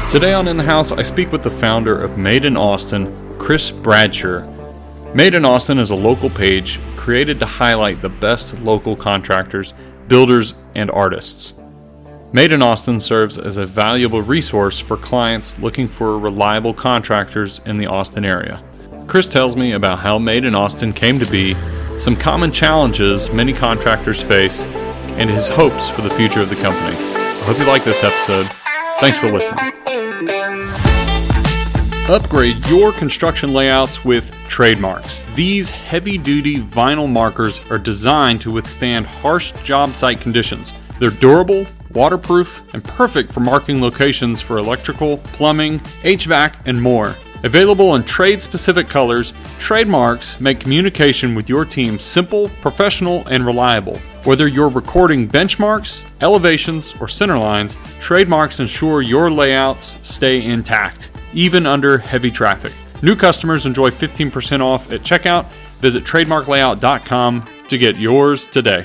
Today on In the House, I speak with the founder of Made in Austin, Chris Bradsher. Made in Austin is a local page created to highlight the best local contractors, builders, and artists. Made in Austin serves as a valuable resource for clients looking for reliable contractors in the Austin area. Chris tells me about how Made in Austin came to be, some common challenges many contractors face, and his hopes for the future of the company. I hope you like this episode. Thanks for listening. Upgrade your construction layouts with Trademarks. These heavy-duty vinyl markers are designed to withstand harsh job site conditions. They're durable, waterproof, and perfect for marking locations for electrical, plumbing, HVAC, and more. Available in trade-specific colors, Trademarks make communication with your team simple, professional, and reliable. Whether you're recording benchmarks, elevations, or center lines, Trademarks ensure your layouts stay intact, even under heavy traffic. New customers enjoy 15% off at checkout. Visit trademarklayout.com to get yours today.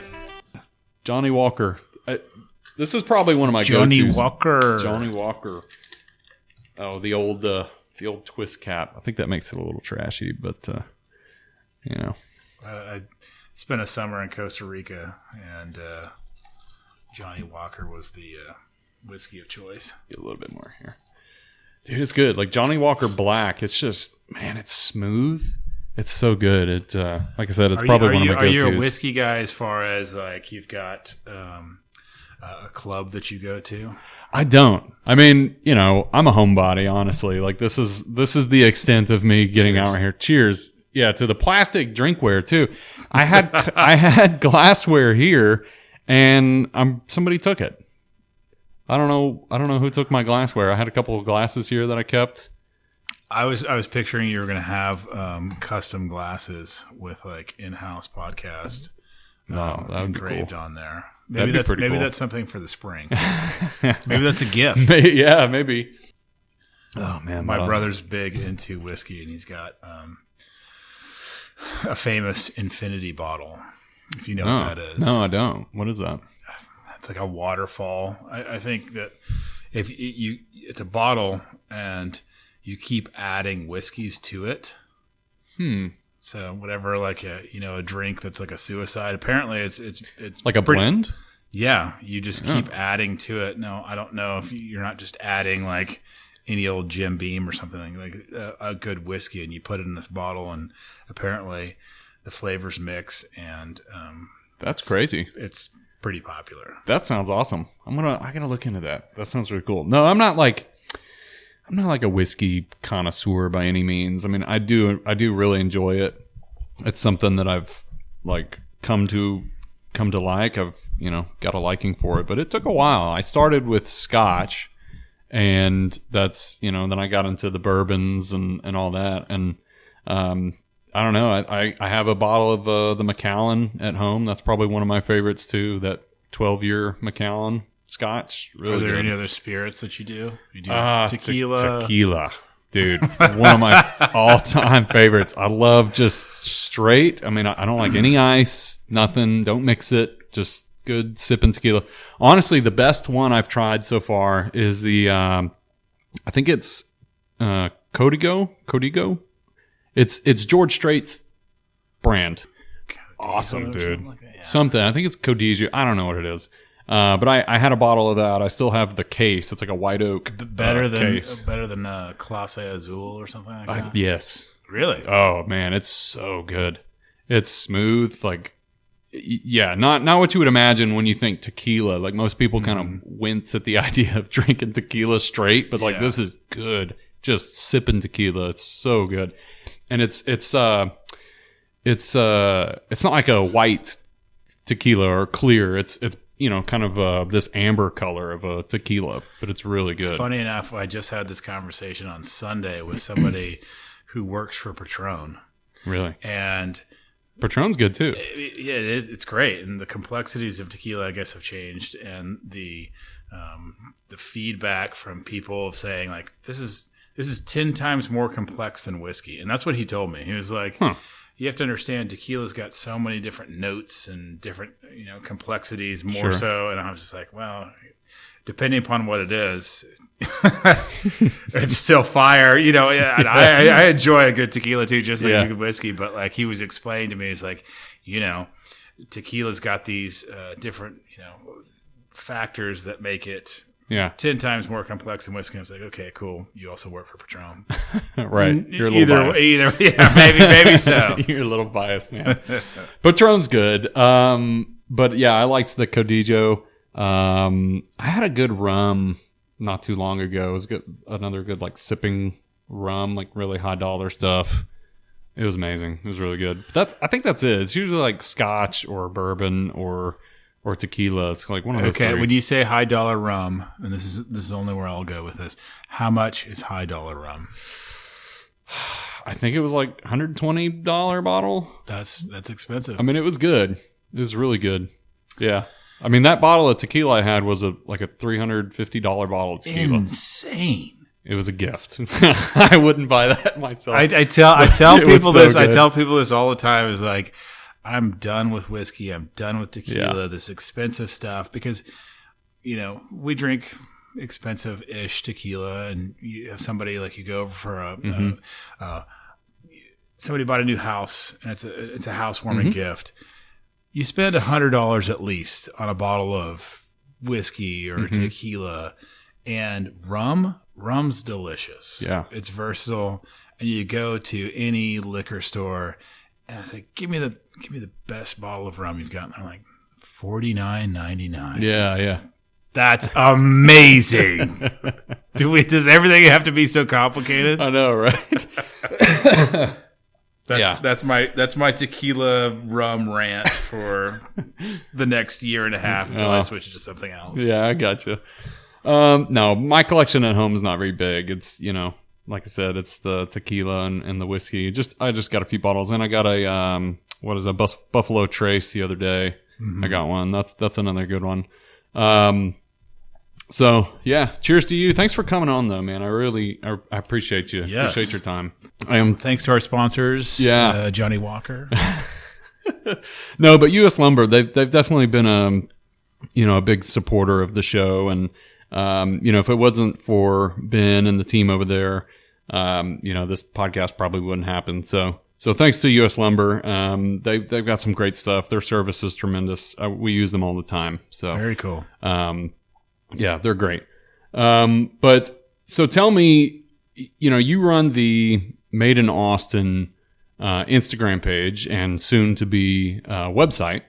Johnny Walker. This is probably one of my go-tos. Johnny Walker. Oh, the old twist cap. I think that makes it a little trashy, but you know. I spent a summer in Costa Rica, and Johnny Walker was the whiskey of choice. Get a little bit more here. Dude, it's good. Like Johnny Walker Black, it's just, man, it's smooth. It's so good. It, like I said, it's probably one of my go-tos. Are you a whiskey guy as far as like you've got a club that you go to? I don't. I mean, you know, I'm a homebody, honestly. Like this is the extent of me getting out right here. Cheers. Yeah, to the plastic drinkware too. I had glassware here, and somebody took it. I don't know who took my glassware. I had a couple of glasses here that I kept. I was picturing you were going to have custom glasses with like in-house podcast engraved on there. Maybe that's something for the spring. Maybe that's a gift. Yeah, maybe. Oh man, my brother's big into whiskey, and he's got a famous infinity bottle. If you know what that is. No, I don't. What is that? It's like a waterfall. I think that if it's a bottle and you keep adding whiskeys to it. So whatever, like a drink that's like a suicide. Apparently, it's like a blend. Yeah, you just keep adding to it. No, I don't know if you're not just adding like any old Jim Beam or something like a good whiskey, and you put it in this bottle, and apparently the flavors mix, and that's crazy. It's pretty popular. That sounds awesome. I gotta look into that. That sounds really cool. No, I'm not like a whiskey connoisseur by any means. I mean, I do really enjoy it. It's something that I've like come to like. I've got a liking for it, but it took a while. I started with Scotch, and that's then I got into the bourbons and all that, and I don't know. I have a bottle of the Macallan at home. That's probably one of my favorites too. That 12-year Macallan Scotch. Really Are there good. Any other spirits that you do? You do tequila? Tequila, dude. One of my all-time favorites. I love just straight. I mean, I don't like any ice, nothing. Don't mix it. Just good sipping tequila. Honestly, the best one I've tried so far is the, I think it's Código. It's George Strait's brand. Awesome, dude. Something. I think it's Código. I don't know what it is. But I had a bottle of that. I still have the case. It's like a white oak case. Better than Clase Azul or something like that? Yes. Really? Oh, man. It's so good. It's smooth. Like, yeah, not what you would imagine when you think tequila. Like, most people kind of wince at the idea of drinking tequila straight. But, like, this is good. Just sipping tequila. It's so good. And it's not like a white tequila or clear. It's kind of this amber color of a tequila, but it's really good. Funny enough, I just had this conversation on Sunday with somebody who works for Patron. Really? And Patron's good too. Yeah, it is. It's great. And the complexities of tequila, I guess, have changed. And the feedback from people of saying like, this is 10 times more complex than whiskey. And that's what he told me. He was like, you have to understand tequila's got so many different notes and different, complexities more so. And I was just like, well, depending upon what it is, it's still fire. You know, I enjoy a good tequila too, just like a good whiskey. But like he was explaining to me, it's like, you know, tequila's got these different, you know, factors that make it 10 times more complex than whiskey. I was like, okay, cool. You also work for Patron. Right. You're a little biased. Either, yeah, maybe so. You're a little biased, man. Patron's good. But yeah, I liked the Codillo. I had a good rum not too long ago. It was good, another good like sipping rum, like really high dollar stuff. It was amazing. It was really good. I think that's it. It's usually like Scotch or bourbon or tequila. It's like one of those. Okay, when you say high dollar rum, and this is only where I'll go with this. How much is high dollar rum? I think it was like $120 bottle. That's expensive. I mean, it was good. It was really good. Yeah. I mean, that bottle of tequila I had was like a $350 bottle of tequila. Insane. It was a gift. I wouldn't buy that myself. I tell people this. I tell people this all the time. Is like, I'm done with whiskey. I'm done with tequila. This expensive stuff, because you know we drink expensive-ish tequila, and you have somebody like you go over for somebody bought a new house, and it's a housewarming gift. You spend $100 at least on a bottle of whiskey or tequila, and rum's delicious. Yeah, it's versatile, and you go to any liquor store, and I say, give me the best bottle of rum you've got. And they're like, $49.99. Yeah. That's amazing. Does everything have to be so complicated? I know, right? That's my tequila rum rant for the next year and a half until I switch to something else. Yeah, I gotcha. No, my collection at home is not very big. It's, you know, like I said, it's the tequila and the whiskey. I just got a few bottles, and I got a Buffalo Trace the other day. I got one. That's another good one. So yeah, cheers to you. Thanks for coming on, though, man. I appreciate you. Yes. Appreciate your time. Thanks to our sponsors. Yeah, Johnny Walker. No, but U.S. Lumber, they've definitely been a big supporter of the show, and if it wasn't for Ben and the team over there, this podcast probably wouldn't happen. So thanks to U.S. Lumber. They've got some great stuff. Their service is tremendous. We use them all the time. So very cool. Yeah, they're great. But so tell me, you run the Made in Austin Instagram page and soon to be website.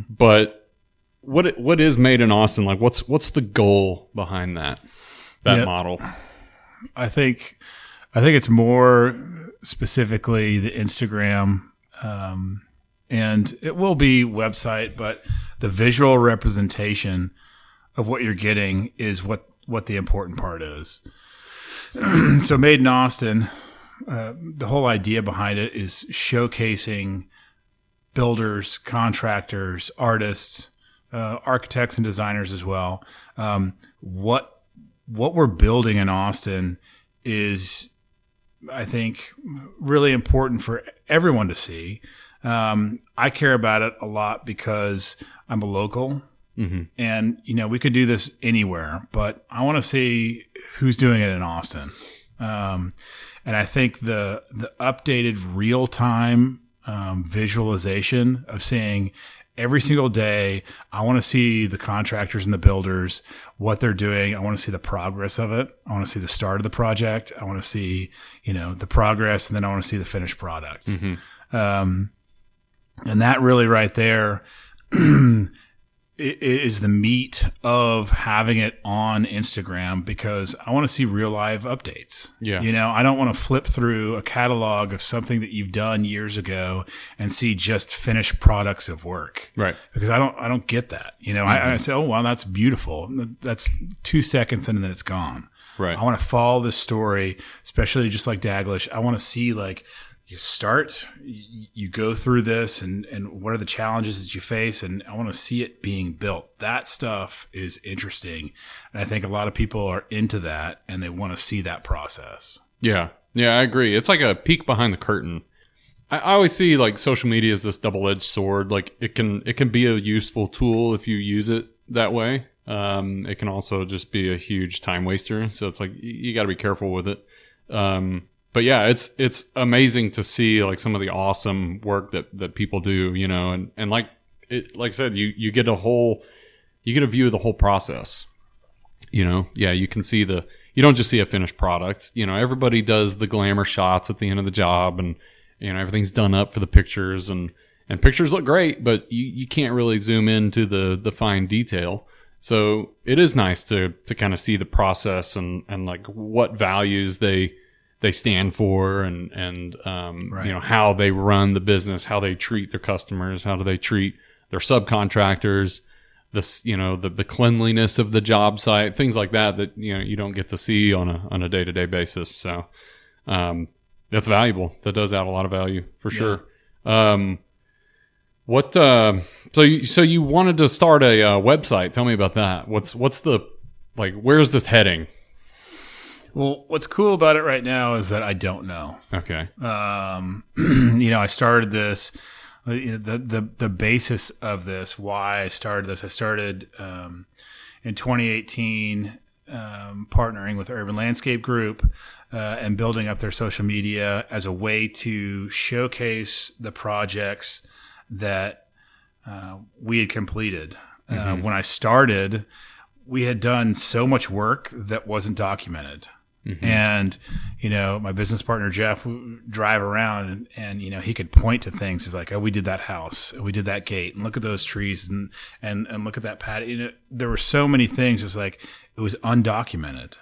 But what is Made in Austin? Like, what's the goal behind that model? I think it's more specifically the Instagram, and it will be website, but the visual representation of what you're getting is what the important part is. So Made in Austin, the whole idea behind it is showcasing builders, contractors, artists, architects and designers as well. What we're building in Austin is, I think, really important for everyone to see. I care about it a lot because I'm a local. And, we could do this anywhere, but I want to see who's doing it in Austin. And I think the updated real-time visualization of seeing every single day, I want to see the contractors and the builders, what they're doing. I want to see the progress of it. I want to see the start of the project. I want to see, the progress, and then I want to see the finished product. And that really right there is the meat of having it on Instagram, because I want to see real live updates. Yeah. I don't want to flip through a catalog of something that you've done years ago and see just finished products of work. Right. Because I don't get that. I say, oh, wow, that's beautiful. That's 2 seconds and then it's gone. Right. I want to follow this story, especially just like Daglish. I want to see, like, you start, you go through this, and what are the challenges that you face, and I want to see it being built. That stuff is interesting, and I think a lot of people are into that, and they want to see that process. Yeah, I agree. It's like a peek behind the curtain. I always see, like, social media as this double-edged sword. Like, it can be a useful tool if you use it that way. It can also just be a huge time waster. So it's like you got to be careful with it. But yeah, it's amazing to see like some of the awesome work that people do, you know, and like I said, you get a view of the whole process. You know, yeah, you can see you don't just see a finished product. You know, everybody does the glamour shots at the end of the job, and you know everything's done up for the pictures, and pictures look great, but you can't really zoom into the fine detail. So it is nice to kind of see the process and like what values they stand for, and Right. you know, how they run the business, how they treat their customers, how do they treat their subcontractors, this, you know, the cleanliness of the job site, things like that you know you don't get to see on a day-to-day basis. So that's valuable. That does add a lot of value for sure. So you wanted to start a website. Tell me about that. What's the, like, where's this heading? Well, what's cool about it right now is that I don't know. Okay. You know, I started this, the basis of this, why I started this. I started in 2018, partnering with Urban Landscape Group and building up their social media as a way to showcase the projects that we had completed. When I started, we had done so much work that wasn't documented. And, you know, my business partner, Jeff, would drive around and, you know, he could point to things like, oh, we did that house, we did that gate, and look at those trees, and look at that patio. You know, there were so many things. It was like, it was undocumented.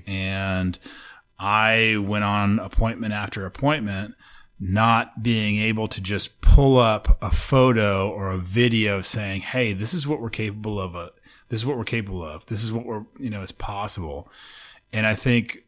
And I went on appointment after appointment, not being able to just pull up a photo or a video saying, hey, this is what we're capable of. This is what we're capable of. This is what is possible. And I think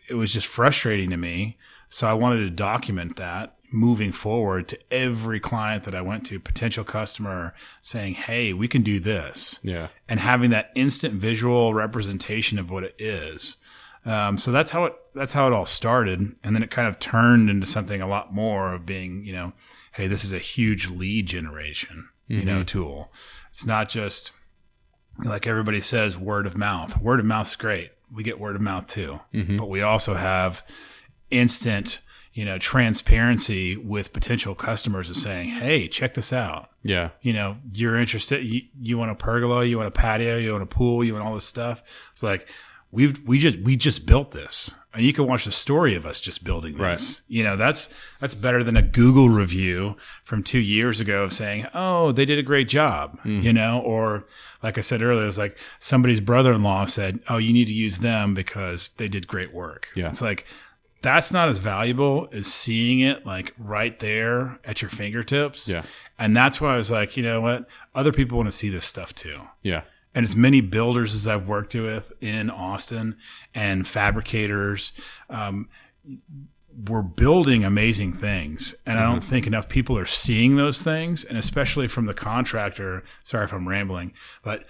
it was just frustrating to me. So I wanted to document that moving forward to every client that I went to, potential customer, saying, hey, we can do this. Yeah. And having that instant visual representation of what it is. So that's how it all started. And then it kind of turned into something a lot more of being, you know, hey, this is a huge lead generation, you know, tool. It's not just like everybody says, word of mouth. Word of mouth is great. We get word of mouth too, but we also have instant, you know, transparency with potential customers of saying, hey, check this out. Yeah. You know, you're interested. You want a pergola, you want a patio, you want a pool, you want all this stuff. It's like, we just built this, and you can watch the story of us just building this. Right. You know, that's better than a Google review from 2 years ago of saying, oh, they did a great job, you know, or like I said earlier, it was like somebody's brother-in-law said, oh, you need to use them because they did great work. Yeah. It's like, that's not as valuable as seeing it like right there at your fingertips. Yeah. And that's why I was like, you know what? Other people want to see this stuff too. Yeah. And as many builders as I've worked with in Austin and fabricators, we're building amazing things. And I don't think enough people are seeing those things. And especially from the contractor, sorry if I'm rambling, but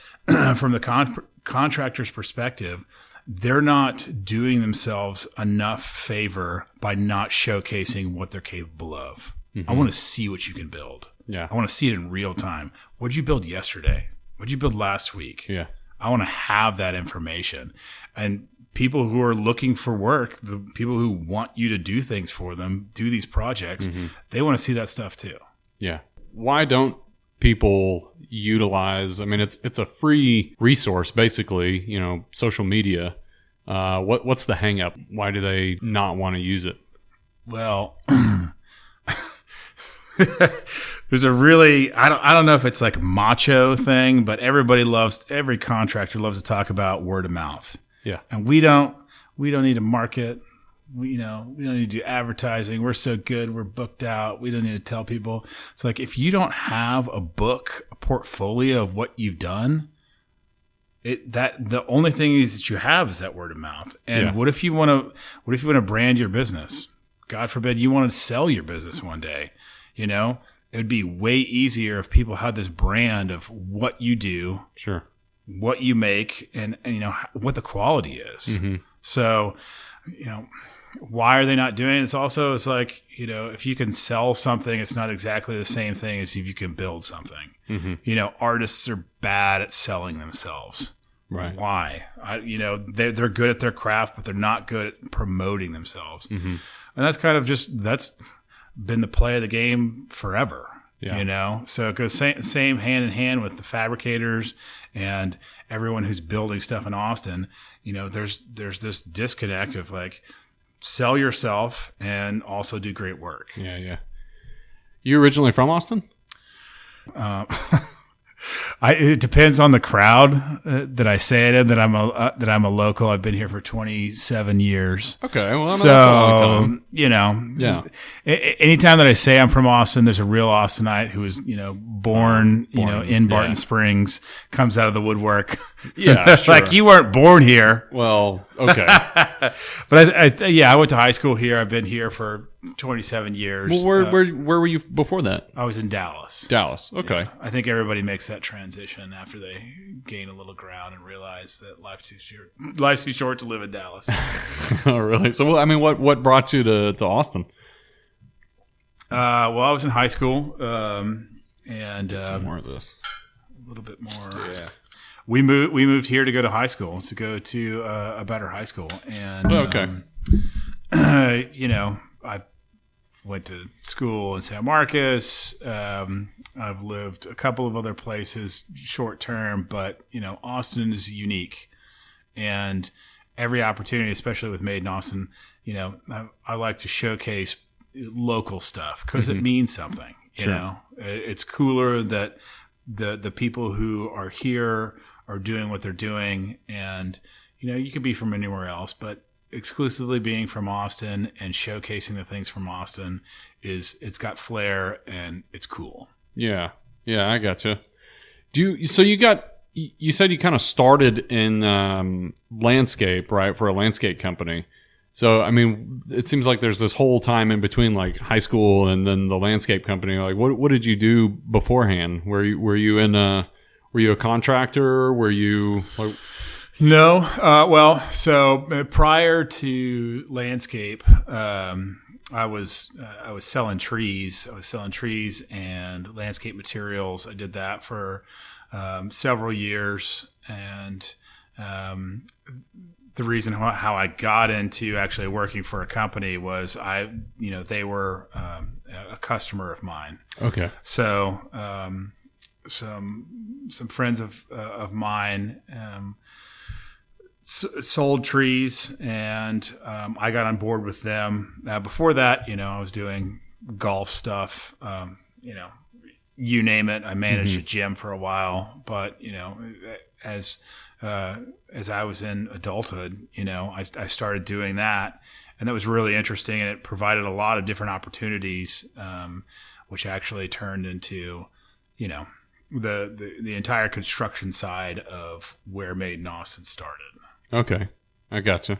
from the contractor's perspective, they're not doing themselves enough favor by not showcasing what they're capable of. I want to see what you can build. Yeah. I want to see it in real time. What did you build yesterday? What did you build last week? Yeah. I want to have that information. And people who are looking for work, the people who want you to do things for them, do these projects, they want to see that stuff too. Yeah. Why don't people utilize, I mean, it's a free resource, basically, you know, social media. What's the hang up? Why do they not want to use it? Well, there's a really, I don't know if it's like macho thing, but every contractor loves to talk about word of mouth. Yeah. And we don't need to market. We don't need to do advertising. We're so good. We're booked out. We don't need to tell people. It's like, if you don't have a book, a portfolio of what you've done, the only thing is that you have is that word of mouth. And what if you want to brand your business? God forbid you want to sell your business one day, you know? It would be way easier if people had this brand of what you do, sure, what you make, and you know what the quality is. So, you know, why are they not doing it? It's like, you know, if you can sell something, it's not exactly the same thing as if you can build something. You know, artists are bad at selling themselves. Right. Why? They're good at their craft, but they're not good at promoting themselves. Mm-hmm. And that's kind of that's been the play of the game forever. Yeah. So because same hand in hand with the fabricators and everyone who's building stuff in Austin, there's this disconnect of like, sell yourself and also do great work. Yeah. Yeah. You originally from Austin? It depends on the crowd that I say it in. That I'm a local. I've been here for 27 years. Okay, well, that's a long time. Yeah. Anytime that I say I'm from Austin, there's a real Austinite who was born in Barton Springs, comes out of the woodwork. Yeah, sure. Like, you weren't born here. Well, okay. But I went to high school here. I've been here for 27 years. Well, where were you before that? I was in Dallas. Dallas. Okay. Yeah. I think everybody makes that transition after they gain a little ground and realize that life's too short to live in Dallas. Oh, really? So, I mean, what brought you to Austin? Well, I was in high school, and some more of this. A little bit more. Yeah. We moved here to go to high school, to go to a better high school, and I went to school in San Marcos. I've lived a couple of other places short term, but Austin is unique, and every opportunity, especially with Made in Austin, I like to showcase local stuff because it means something. Sure. It's cooler that the people who are here are doing what they're doing, and you could be from anywhere else, but exclusively being from Austin and showcasing the things from Austin it's got flair and it's cool. Yeah, I gotcha. You said you kind of started in landscape, right, for a landscape company. So, I mean, it seems like there's this whole time in between, like high school and then the landscape company. Like, what did you do beforehand? Were you a contractor? Were you like? No. So prior to landscape, I was selling trees. I was selling trees and landscape materials. I did that for several years, and the reason how I got into actually working for a company was they were a customer of mine. Okay. So some friends of mine sold trees, and I got on board with them. Before that, I was doing golf stuff. You name it. I managed a gym for a while, but as I was in adulthood, I started doing that, and that was really interesting, and it provided a lot of different opportunities, which actually turned into, the entire construction side of where Made in Austin started. Okay, I gotcha.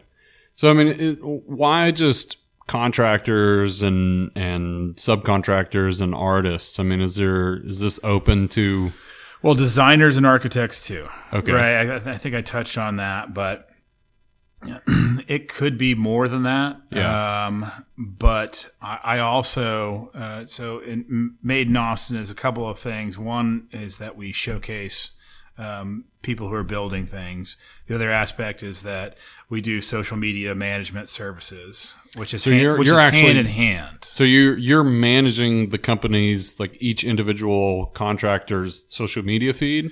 So, I mean, why just contractors and subcontractors and artists? I mean, is this open to? Well, designers and architects too. Okay. Right. I think I touched on that, but it could be more than that. Yeah. But I also, so in Made in Austin is a couple of things. One is that we showcase people who are building things. The other aspect is that we do social media management services, which is actually hand in hand. So you're managing the company's, like, each individual contractor's social media feed?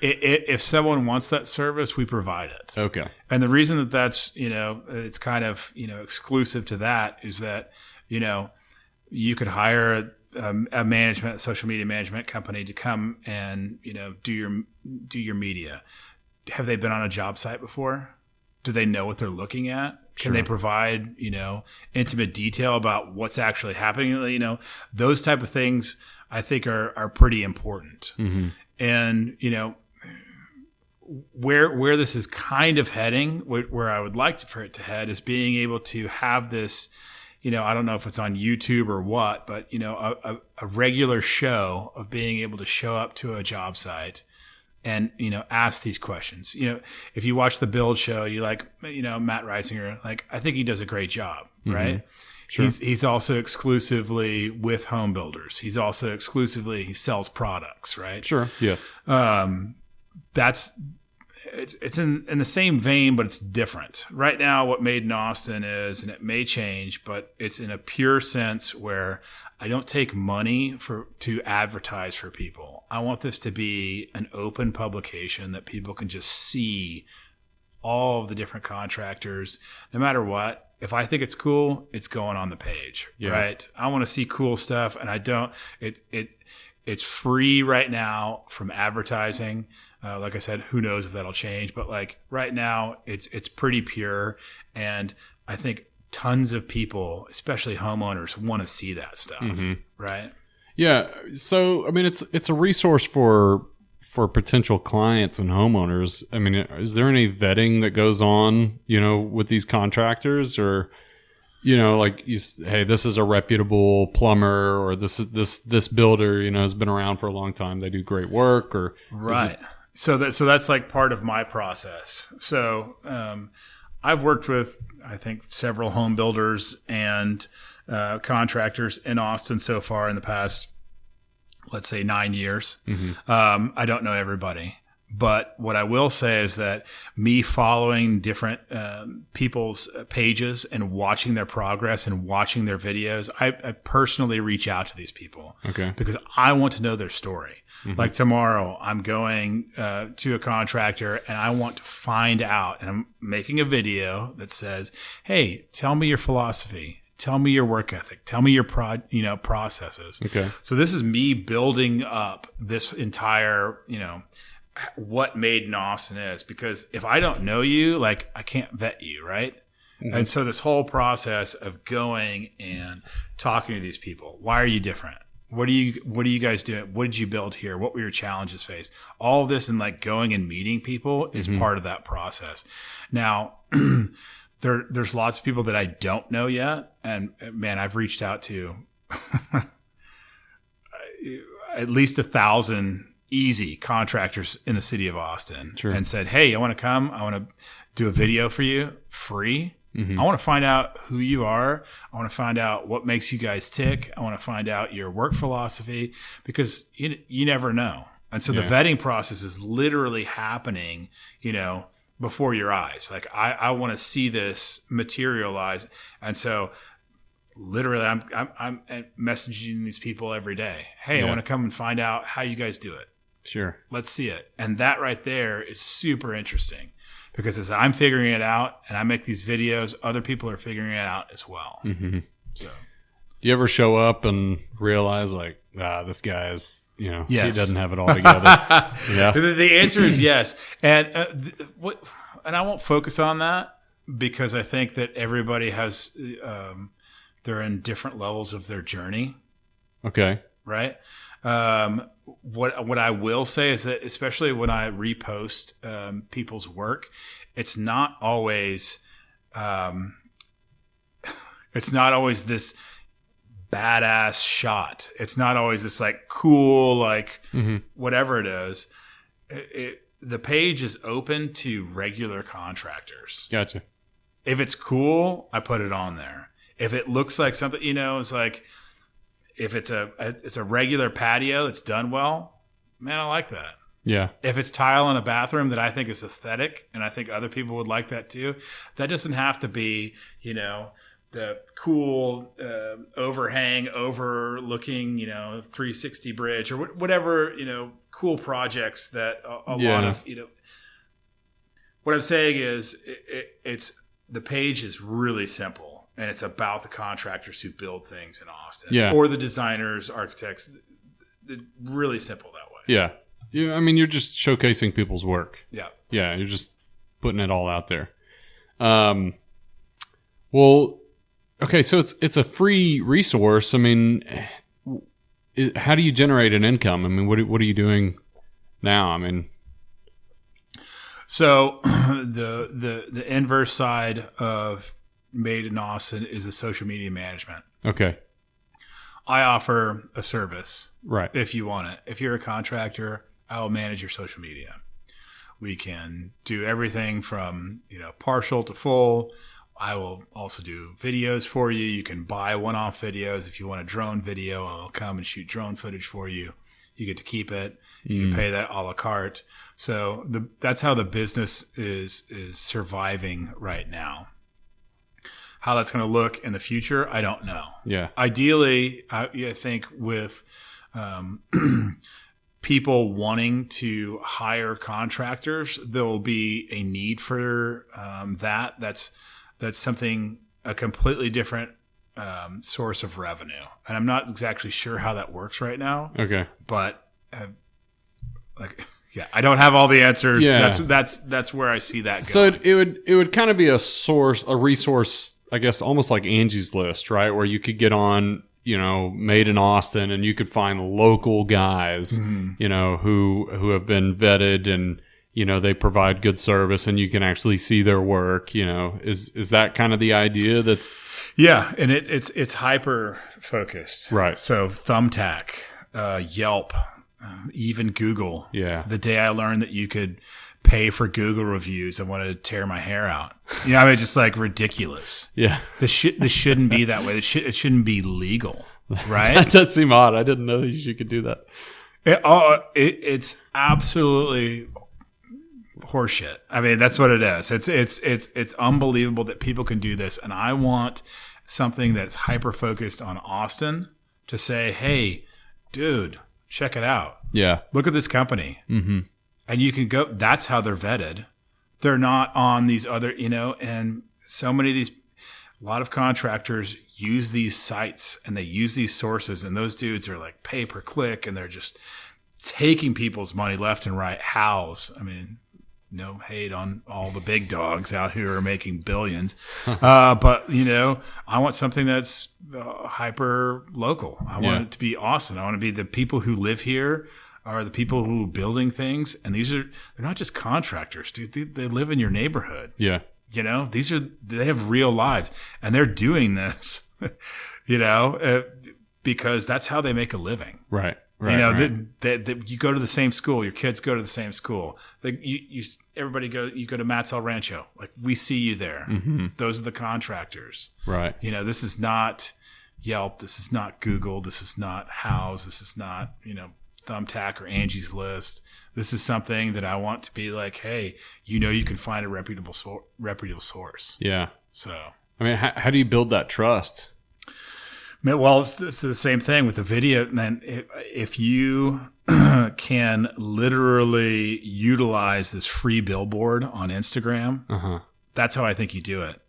If someone wants that service, we provide it. Okay. And the reason that's, it's kind of, exclusive to that is that, you could hire a social media management company to come and, do your media. Have they been on a job site before? Do they know what they're looking at? Can they provide, intimate detail about what's actually happening? Those type of things I think are pretty important. Mm-hmm. And, where this is kind of heading, where I would like for it to head, is being able to have this, I don't know if it's on YouTube or what, but, a regular show of being able to show up to a job site and, ask these questions. If you watch the Build show, you like, Matt Reisinger, like, I think he does a great job, right? Sure. He's also exclusively with home builders. He sells products, right? Sure. Yes. it's in the same vein, but it's different. Right now, what Made in Austin is, and it may change, but it's in a pure sense where I don't take money to advertise for people. I want this to be an open publication that people can just see all of the different contractors, no matter what. If I think it's cool, it's going on the page, right? I want to see cool stuff, and I don't. It's free right now from advertising. Like I said, who knows if that'll change? But like right now, it's pretty pure, and I think tons of people, especially homeowners, want to see that stuff, right? Yeah. So I mean, it's a resource for potential clients and homeowners. I mean, is there any vetting that goes on, with these contractors, or like hey, this is a reputable plumber, or this builder, has been around for a long time. They do great work, or right. So that's like part of my process. So I've worked with, I think, several home builders and contractors in Austin so far in the past, let's say 9 years. I don't know everybody. But what I will say is that me following different people's pages and watching their progress and watching their videos, I personally reach out to these people because I want to know their story. Like tomorrow, I'm going to a contractor and I want to find out, and I'm making a video that says, hey, tell me your philosophy. Tell me your work ethic. Tell me your processes. Okay. So this is me building up this entire, what Made in Austin is, because if I don't know you, like I can't vet you, right? And so this whole process of going and talking to these people, why are you different? What are you guys doing? What did you build here? What were your challenges faced? All of this and like going and meeting people is part of that process. Now, there's lots of people that I don't know yet, and man, I've reached out to at least 1,000 easy contractors in the city of Austin and said, hey, I want to come. I want to do a video for you free. I want to find out who you are. I want to find out what makes you guys tick. I want to find out your work philosophy, because you never know. And so the vetting process is literally happening, before your eyes. Like I want to see this materialize. And so literally I'm messaging these people every day. Hey, I want to come and find out how you guys do it. Sure. Let's see it. And that right there is super interesting, because as I'm figuring it out and I make these videos, other people are figuring it out as well. So, do you ever show up and realize like, this guy is, he doesn't have it all together? Yeah. The answer is yes. And and I won't focus on that, because I think that everybody has, they're in different levels of their journey. Okay. Right. What I will say is that, especially when I repost people's work, it's not always this badass shot. It's not always this like cool, like whatever it is. The page is open to regular contractors. Gotcha. If it's cool, I put it on there. If it looks like something, it's like, if it's a regular patio that's done well, man, I like that. Yeah. If it's tile in a bathroom that I think is aesthetic, and I think other people would like that too, that doesn't have to be, the cool overhang overlooking, 360 bridge or whatever, cool projects that a lot of, what I'm saying is it's the page is really simple. And it's about the contractors who build things in Austin, or the designers, architects. Really simple that way. Yeah. I mean, you're just showcasing people's work. Yeah. Yeah. You're just putting it all out there. Well, okay. So it's a free resource. I mean, how do you generate an income? I mean, what are you doing now? I mean, so the inverse side of Made in Austin is the social media management. Okay. I offer a service. Right. If you want it. If you're a contractor, I will manage your social media. We can do everything from, partial to full. I will also do videos for you. You can buy one-off videos. If you want a drone video, I'll come and shoot drone footage for you. You get to keep it. You can pay that a la carte. So that's how the business is surviving right now. How that's going to look in the future, I don't know. Yeah. Ideally, I think with people wanting to hire contractors, there will be a need for that. That's something, a completely different source of revenue. And I'm not exactly sure how that works right now. Okay. But I don't have all the answers. Yeah. That's where I see that going. So it would kind of be a resource, I guess, almost like Angie's List, right? Where you could get on, Made in Austin, and you could find local guys, who have been vetted and, they provide good service, and you can actually see their work. Is that kind of the idea? Yeah, and it's hyper focused, right? So Thumbtack, Yelp, even Google. Yeah. The day I learned that you could pay for Google reviews, I wanted to tear my hair out. Just like ridiculous. Yeah. This shouldn't be that way. It shouldn't be legal, right? That does seem odd. I didn't know you could do that. It's absolutely horseshit. That's what it is. It's unbelievable that people can do this, and I want something that's hyper focused on Austin to say, "Hey, dude, check it out. Yeah, look at this company." Mm-hmm. And you can go. That's how they're vetted. They're not on these other, And so many of these, a lot of contractors use these sites and they use these sources, and those dudes are like pay per click, and they're just taking people's money left and right. Hows? No hate on all the big dogs out here who are making billions. But, I want something that's hyper local. I want it to be Austin. I want to be the people who live here are the people who are building things. And they're not just contractors, dude. They live in your neighborhood. Yeah. They have real lives, and they're doing this, because that's how they make a living. Right. You go to the same school. Your kids go to the same school. You go to Matt's El Rancho. Like, we see you there. Mm-hmm. Those are the contractors. Right. This is not Yelp. This is not Google. This is not House. This is not, Thumbtack or Angie's List. This is something that I want to be like, hey, you can find a reputable source. Yeah. So, how do you build that trust? Well, it's the same thing with the video. Man, if you can literally utilize this free billboard on Instagram, that's how I think you do it.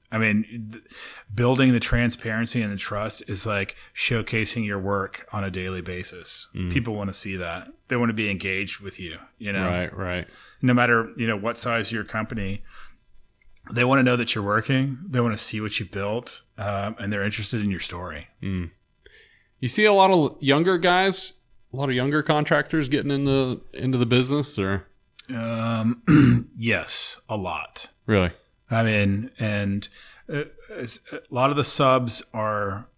Building the transparency and the trust is like showcasing your work on a daily basis. People want to see that. They want to be engaged with you, Right. No matter, what size your company, they want to know that you're working. They want to see what you've built, and they're interested in your story. You see a lot of younger guys, a lot of younger contractors getting into the business, or? Yes, a lot. Really? And a lot of the subs are,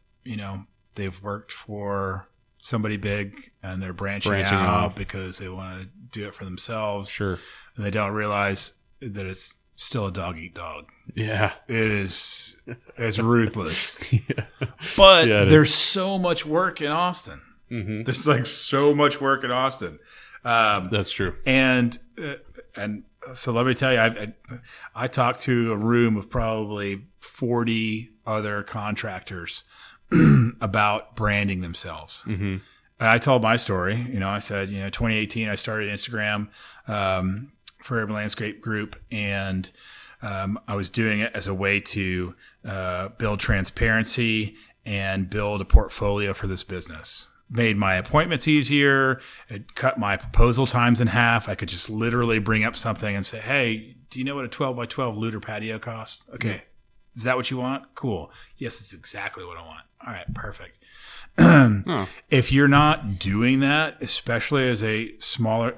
they've worked for somebody big, and they're branching out off because they want to do it for themselves. Sure. And they don't realize that it's still a dog eat dog. Yeah. It's ruthless. Yeah. But there's so much work in Austin. Mm-hmm. There's like so much work in Austin. That's true. And so let me tell you, I talked to a room of probably 40 other contractors about branding themselves. Mm-hmm. And I told my story. I said, 2018, I started Instagram for Urban Landscape Group, and I was doing it as a way to build transparency and build a portfolio for this business. Made my appointments easier. It cut my proposal times in half. I could just literally bring up something and say, hey, do you know what a 12 by 12 looter patio costs? Okay. Yeah. Is that what you want? Cool. Yes, it's exactly what I want. All right, perfect. If you're not doing that, especially as a smaller,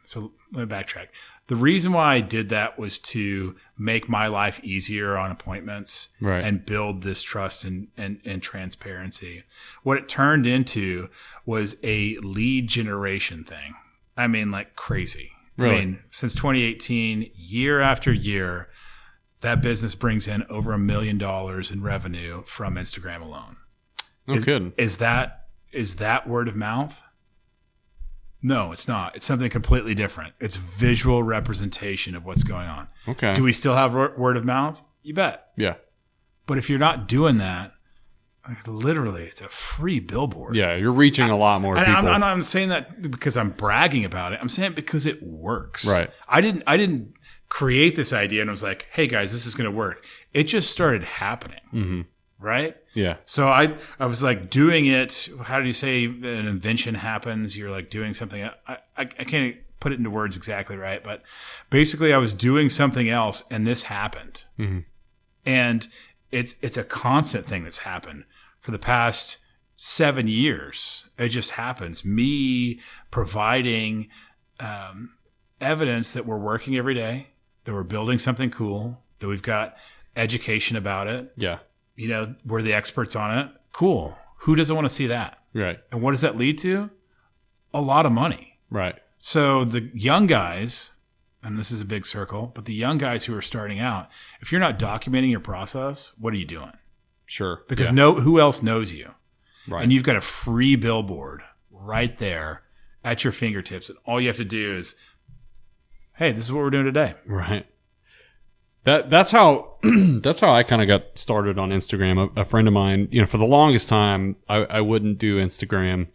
so let me backtrack. The reason why I did that was to make my life easier on appointments, right, and build this trust and transparency. What it turned into was a lead generation thing. Like crazy. Really? Since 2018, year after year, that business brings in over $1 million in revenue from Instagram alone. Good. Is that word of mouth? No, it's not. It's something completely different. It's visual representation of what's going on. Okay. Do we still have word of mouth? You bet. Yeah. But if you're not doing that, like, literally, it's a free billboard. Yeah, you're reaching a lot more people. I'm not saying that because I'm bragging about it. I'm saying it because it works. Right. I didn't create this idea and I was like, hey guys, this is going to work. It just started happening. Mm-hmm. Right? Yeah. So I was like doing it. How do you say an invention happens? You're like doing something. I can't put it into words exactly right, but basically I was doing something else and this happened. Mm-hmm. And it's a constant thing that's happened for the past 7 years. It just happens. Me providing evidence that we're working every day, that we're building something cool, that we've got education about it. Yeah. You know, we're the experts on it. Cool. Who doesn't want to see that? Right. And what does that lead to? A lot of money. Right. So the young guys, and this is a big circle, but the young guys who are starting out, if you're not documenting your process, what are you doing? Sure. Because who else knows you? Right. And you've got a free billboard right there at your fingertips. And all you have to do is, hey, this is what we're doing today. Right. That's how I kind of got started on Instagram. A friend of mine, for the longest time, I wouldn't do Instagram.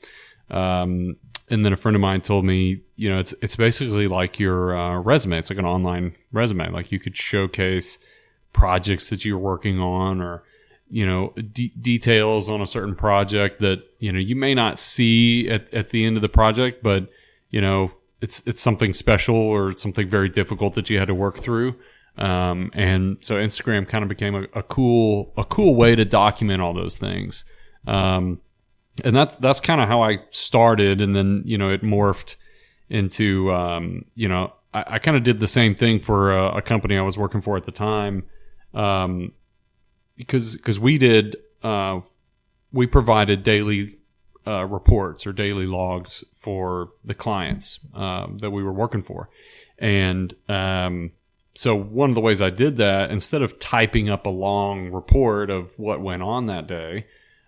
And then a friend of mine told me, it's basically like your resume. It's like an online resume. Like you could showcase projects that you're working on, or details on a certain project that you may not see at the end of the project, but it's something special or something very difficult that you had to work through. And so Instagram kind of became a cool way to document all those things. And that's kind of how I started. And then, it morphed into, I kind of did the same thing for a company I was working for at the time. Because we provided daily, reports or daily logs for the clients, that we were working for. And, so one of the ways I did that, instead of typing up a long report of what went on that day,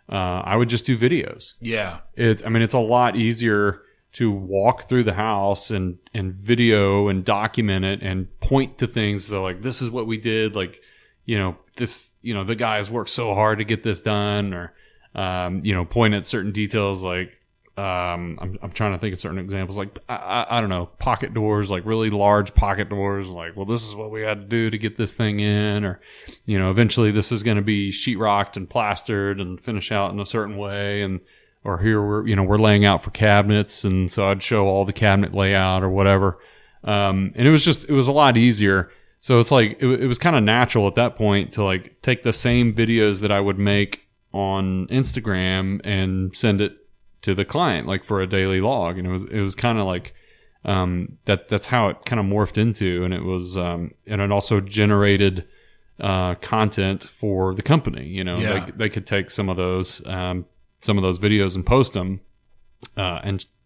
I would just do videos. Yeah. It's a lot easier to walk through the house and video and document it and point to things. So like, this is what we did. Like, the guys worked so hard to get this done, or, point at certain details. Like, I'm trying to think of certain examples, like, I don't know, pocket doors, like really large pocket doors. Like, well, this is what we had to do to get this thing in, or, eventually this is going to be sheetrocked and plastered and finish out in a certain way. Or here we're laying out for cabinets. And so I'd show all the cabinet layout or whatever. And it was a lot easier. So it's like, it was kind of natural at that point to like take the same videos that I would make on Instagram and send it to the client, like for a daily log. And it was kind of like, that's how it kind of morphed into. And it was, and it also generated, content for the company. Yeah. They could take some of those videos and post them,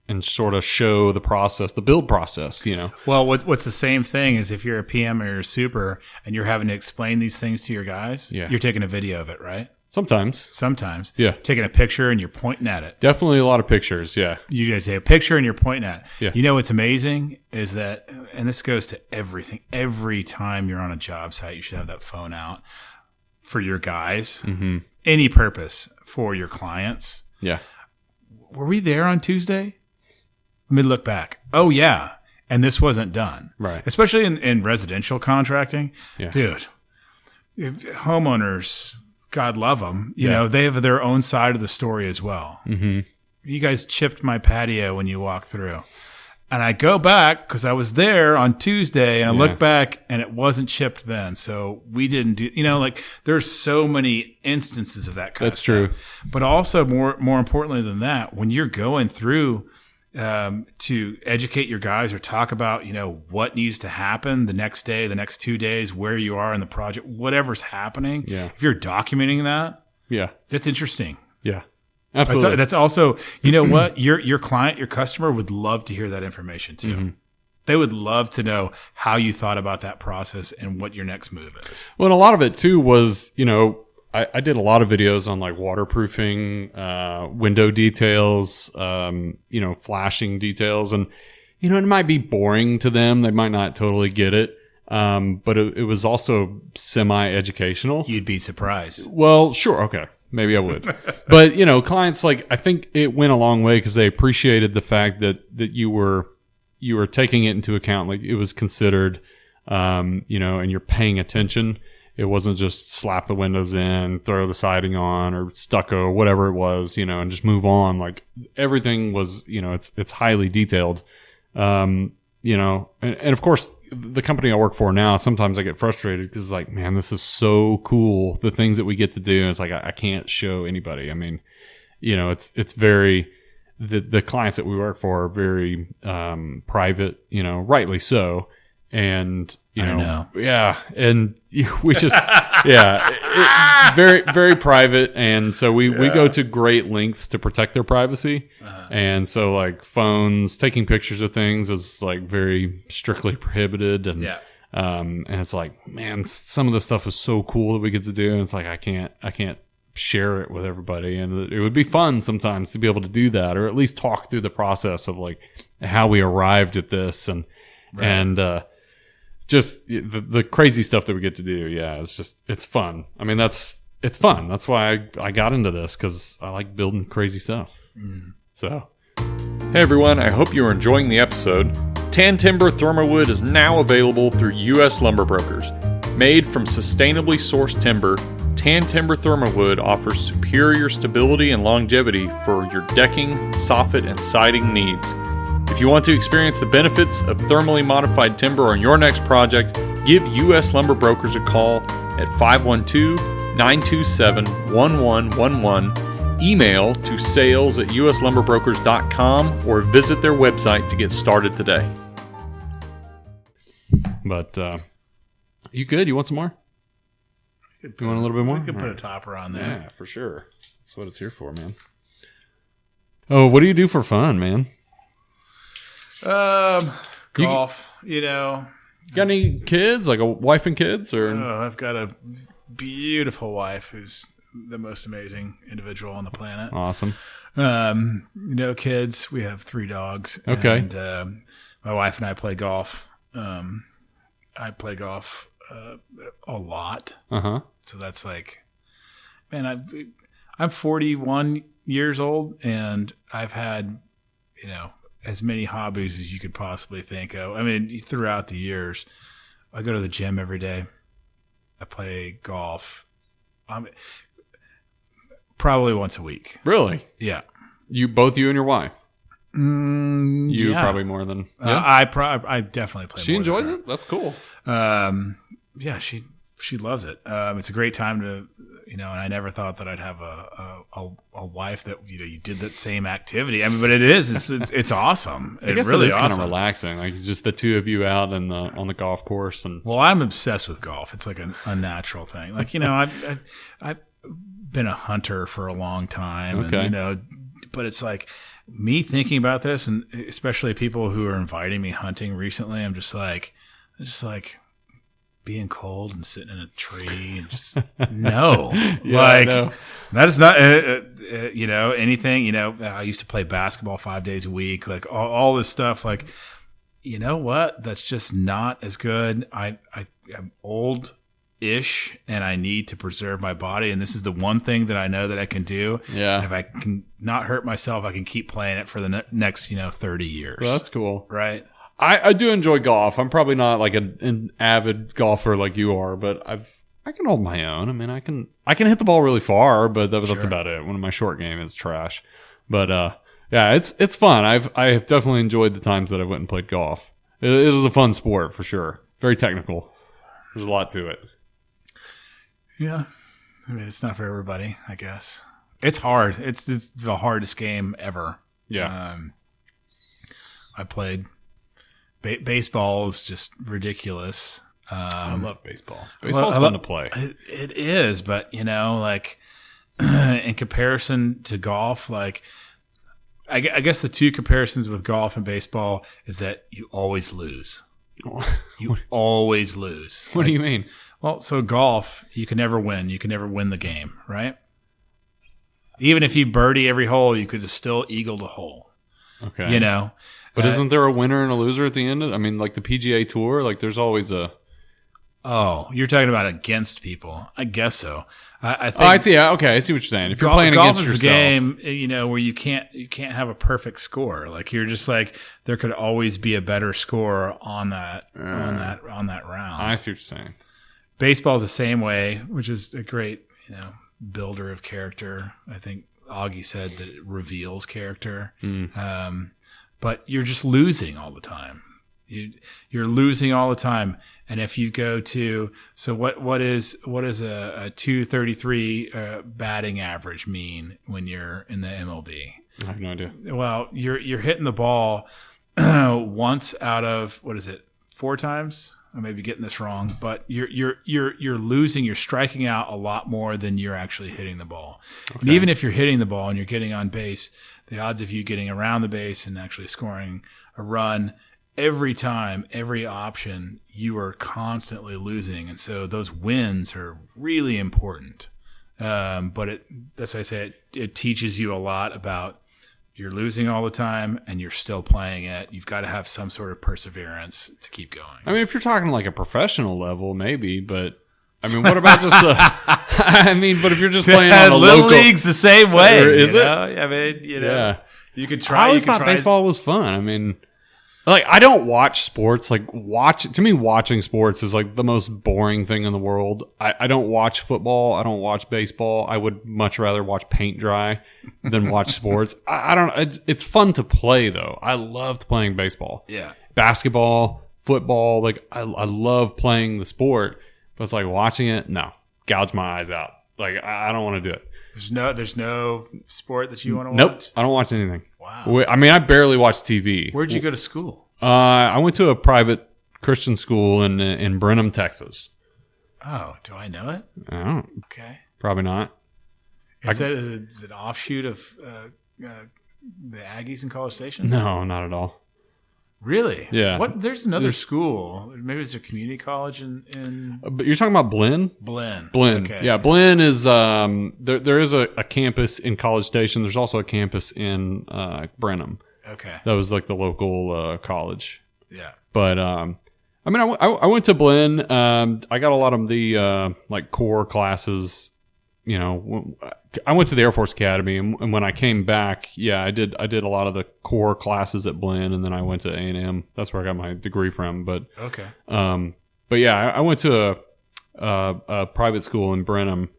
and sort of show the process, the build process, Well, what's the same thing is if you're a PM or you're a super and you're having to explain these things to your guys, you're taking a video of it, right? Sometimes. Yeah. Taking a picture and you're pointing at it. Definitely a lot of pictures. Yeah. You got to take a picture and you're pointing at it. Yeah. What's amazing is that, and this goes to everything, every time you're on a job site, you should have that phone out for your guys, any purpose for your clients. Yeah. Were we there on Tuesday? Let me look back. Oh, yeah. And this wasn't done. Right. Especially in residential contracting. Yeah. Dude, if homeowners, God love them, they have their own side of the story as well. Mm-hmm. You guys chipped my patio when you walked through. And I go back because I was there on Tuesday and I look back and it wasn't chipped then. So we didn't do, there's so many instances of that kind of stuff. That's true. But also more importantly than that, when you're going through to educate your guys or talk about, what needs to happen the next day, the next 2 days, where you are in the project, whatever's happening. Yeah. If you're documenting that, that's interesting. Yeah. Absolutely. That's also, what? Your client, your customer would love to hear that information too. Mm-hmm. They would love to know how you thought about that process and what your next move is. Well, and a lot of it too was, I did a lot of videos on like waterproofing, window details, flashing details, and it might be boring to them. They might not totally get it. But it was also semi-educational. You'd be surprised. Well, sure. Okay. Maybe I would. But, clients, like, I think it went a long way because they appreciated the fact that you were taking it into account. Like, it was considered, and you're paying attention. It wasn't just slap the windows in, throw the siding on, or stucco, or whatever it was, and just move on. Like, everything was, it's highly detailed. And of course, the company I work for now, sometimes I get frustrated because, like, man, this is so cool. The things that we get to do, and it's like I can't show anybody. I mean, it's very the clients that we work for are very private. Rightly so. And I know. Yeah, and we just very very private, and so we go to great lengths to protect their privacy. And so, like, phones, taking pictures of things is like very strictly prohibited, and and it's like, man, some of the stuff is so cool that we get to do, and it's like I can't share it with everybody, and it would be fun sometimes to be able to do that, or at least talk through the process of like how we arrived at this, and just the crazy stuff that we get to do. Yeah, it's fun. I mean, it's fun. That's why I got into this, because I like building crazy stuff. So, hey everyone, I hope you are enjoying the episode. Tan Timber Thermawood is now available through U.S. Lumber Brokers. Made from sustainably sourced timber, Tan Timber Thermawood offers superior stability and longevity for your decking, soffit, and siding needs. If you want to experience the benefits of thermally modified timber on your next project, give U.S. Lumber Brokers a call at 512-927-1111, email to sales@uslumberbrokers.com, or visit their website to get started today. But, you good? You want some more? You want a little bit more? We could put a topper on there. Yeah, for sure. That's what it's here for, man. Oh, what do you do for fun, man? Golf, Got any kids, like a wife and kids, or? I've got a beautiful wife who's the most amazing individual on the planet. Awesome. No kids. We have 3 dogs. Okay. And my wife and I play golf. I play golf a lot. So that's like, man, I'm 41 years old, and I've had, as many hobbies as you could possibly think of. I mean, throughout the years, I go to the gym every day. I play golf. Probably once a week. Really? Yeah. You and your wife? You probably more than... Yeah? I definitely play she more enjoys than her. it? That's cool. Yeah, she loves it. It's a great time to... and I never thought that I'd have a wife that you did that same activity. I mean, but it is. It's awesome. I guess really it is awesome. Kind of relaxing. Like, it's just the two of you out on the golf course. And well, I'm obsessed with golf. It's like a natural thing. Like, I've been a hunter for a long time. Okay. And, but it's like me thinking about this, and especially people who are inviting me hunting recently. I'm just like. Being cold and sitting in a tree and just no, that is not anything. I used to play basketball 5 days a week, like all this stuff. Like, you know what? That's just not as good. I'm old-ish, and I need to preserve my body, and this is the one thing that I know that I can do. Yeah. And if I can not hurt myself, I can keep playing it for the next 30 years. Well, that's cool, right? I do enjoy golf. I'm probably not like an avid golfer like you are, but I can hold my own. I mean, I can hit the ball really far, but that's about it. One of my short game is trash. But yeah, it's fun. I've definitely enjoyed the times that I went and played golf. It is a fun sport for sure. Very technical. There's a lot to it. Yeah, I mean, it's not for everybody, I guess. It's hard. It's the hardest game ever. Yeah. I played. Baseball is just ridiculous. I love baseball. Baseball's fun to play. It is, but like in comparison to golf, like I guess the two comparisons with golf and baseball is that you always lose. You always lose. What do you mean? Well, so golf, you can never win. You can never win the game, right? Even if you birdie every hole, you could still eagle the hole. Okay. You know? But isn't there a winner and a loser at the end? I mean, like the PGA Tour, like there's always a... Oh, you're talking about against people. I guess so. I think. Oh, I see. Yeah, okay, I see what you're saying. If you're playing golf against is yourself, a game, where you can't have a perfect score. Like you're just like there could always be a better score on that round. I see what you're saying. Baseball is the same way, which is a great builder of character. I think Augie said that it reveals character. But you're just losing all the time. You're losing all the time. And if you go to what is a 233 batting average mean when you're in the MLB? I have no idea. Well, you're hitting the ball once out of 4 times? I may be getting this wrong, but you're losing. You're striking out a lot more than you're actually hitting the ball. Okay. And even if you're hitting the ball and you're getting on base, the odds of you getting around the base and actually scoring a run. Every time, every option, you are constantly losing. And so those wins are really important. But that's why I say it teaches you a lot about you're losing all the time and you're still playing it. You've got to have some sort of perseverance to keep going. I mean, if you're talking like a professional level, maybe, but I mean, what about just but if you're just playing on a Little local league's the same way. Is it? I mean, Yeah. You could try. I always thought baseball was fun. I mean, like, I don't watch sports. Like, to me, watching sports is like the most boring thing in the world. I don't watch football. I don't watch baseball. I would much rather watch paint dry than watch sports. I don't. It's fun to play though. I loved playing baseball. Yeah. Basketball, football. Like, I love playing the sport, but it's like watching it. No, gouge my eyes out. Like, I don't want to do it. There's no sport that you want to watch? Nope. I don't watch anything. Wow. I mean, I barely watch TV. Where'd you go to school? I went to a private Christian school in Brenham, Texas. Oh, do I know it? I don't. Okay. Probably not. Is it an offshoot of the Aggies in College Station? No, not at all. Really? Yeah. There's another school. Maybe it's a community college in But you're talking about Blinn? Blinn. Okay. Yeah, Blinn is there is a campus in College Station. There's also a campus in Brenham. Okay. That was like the local college. Yeah. But I mean, I went to Blinn. I got a lot of the like core classes. You know, I went to the Air Force Academy, and when I came back, yeah, I did a lot of the core classes at Blinn, and then I went to A&M. That's where I got my degree from. But okay. But yeah, I went to a private school in Brenham,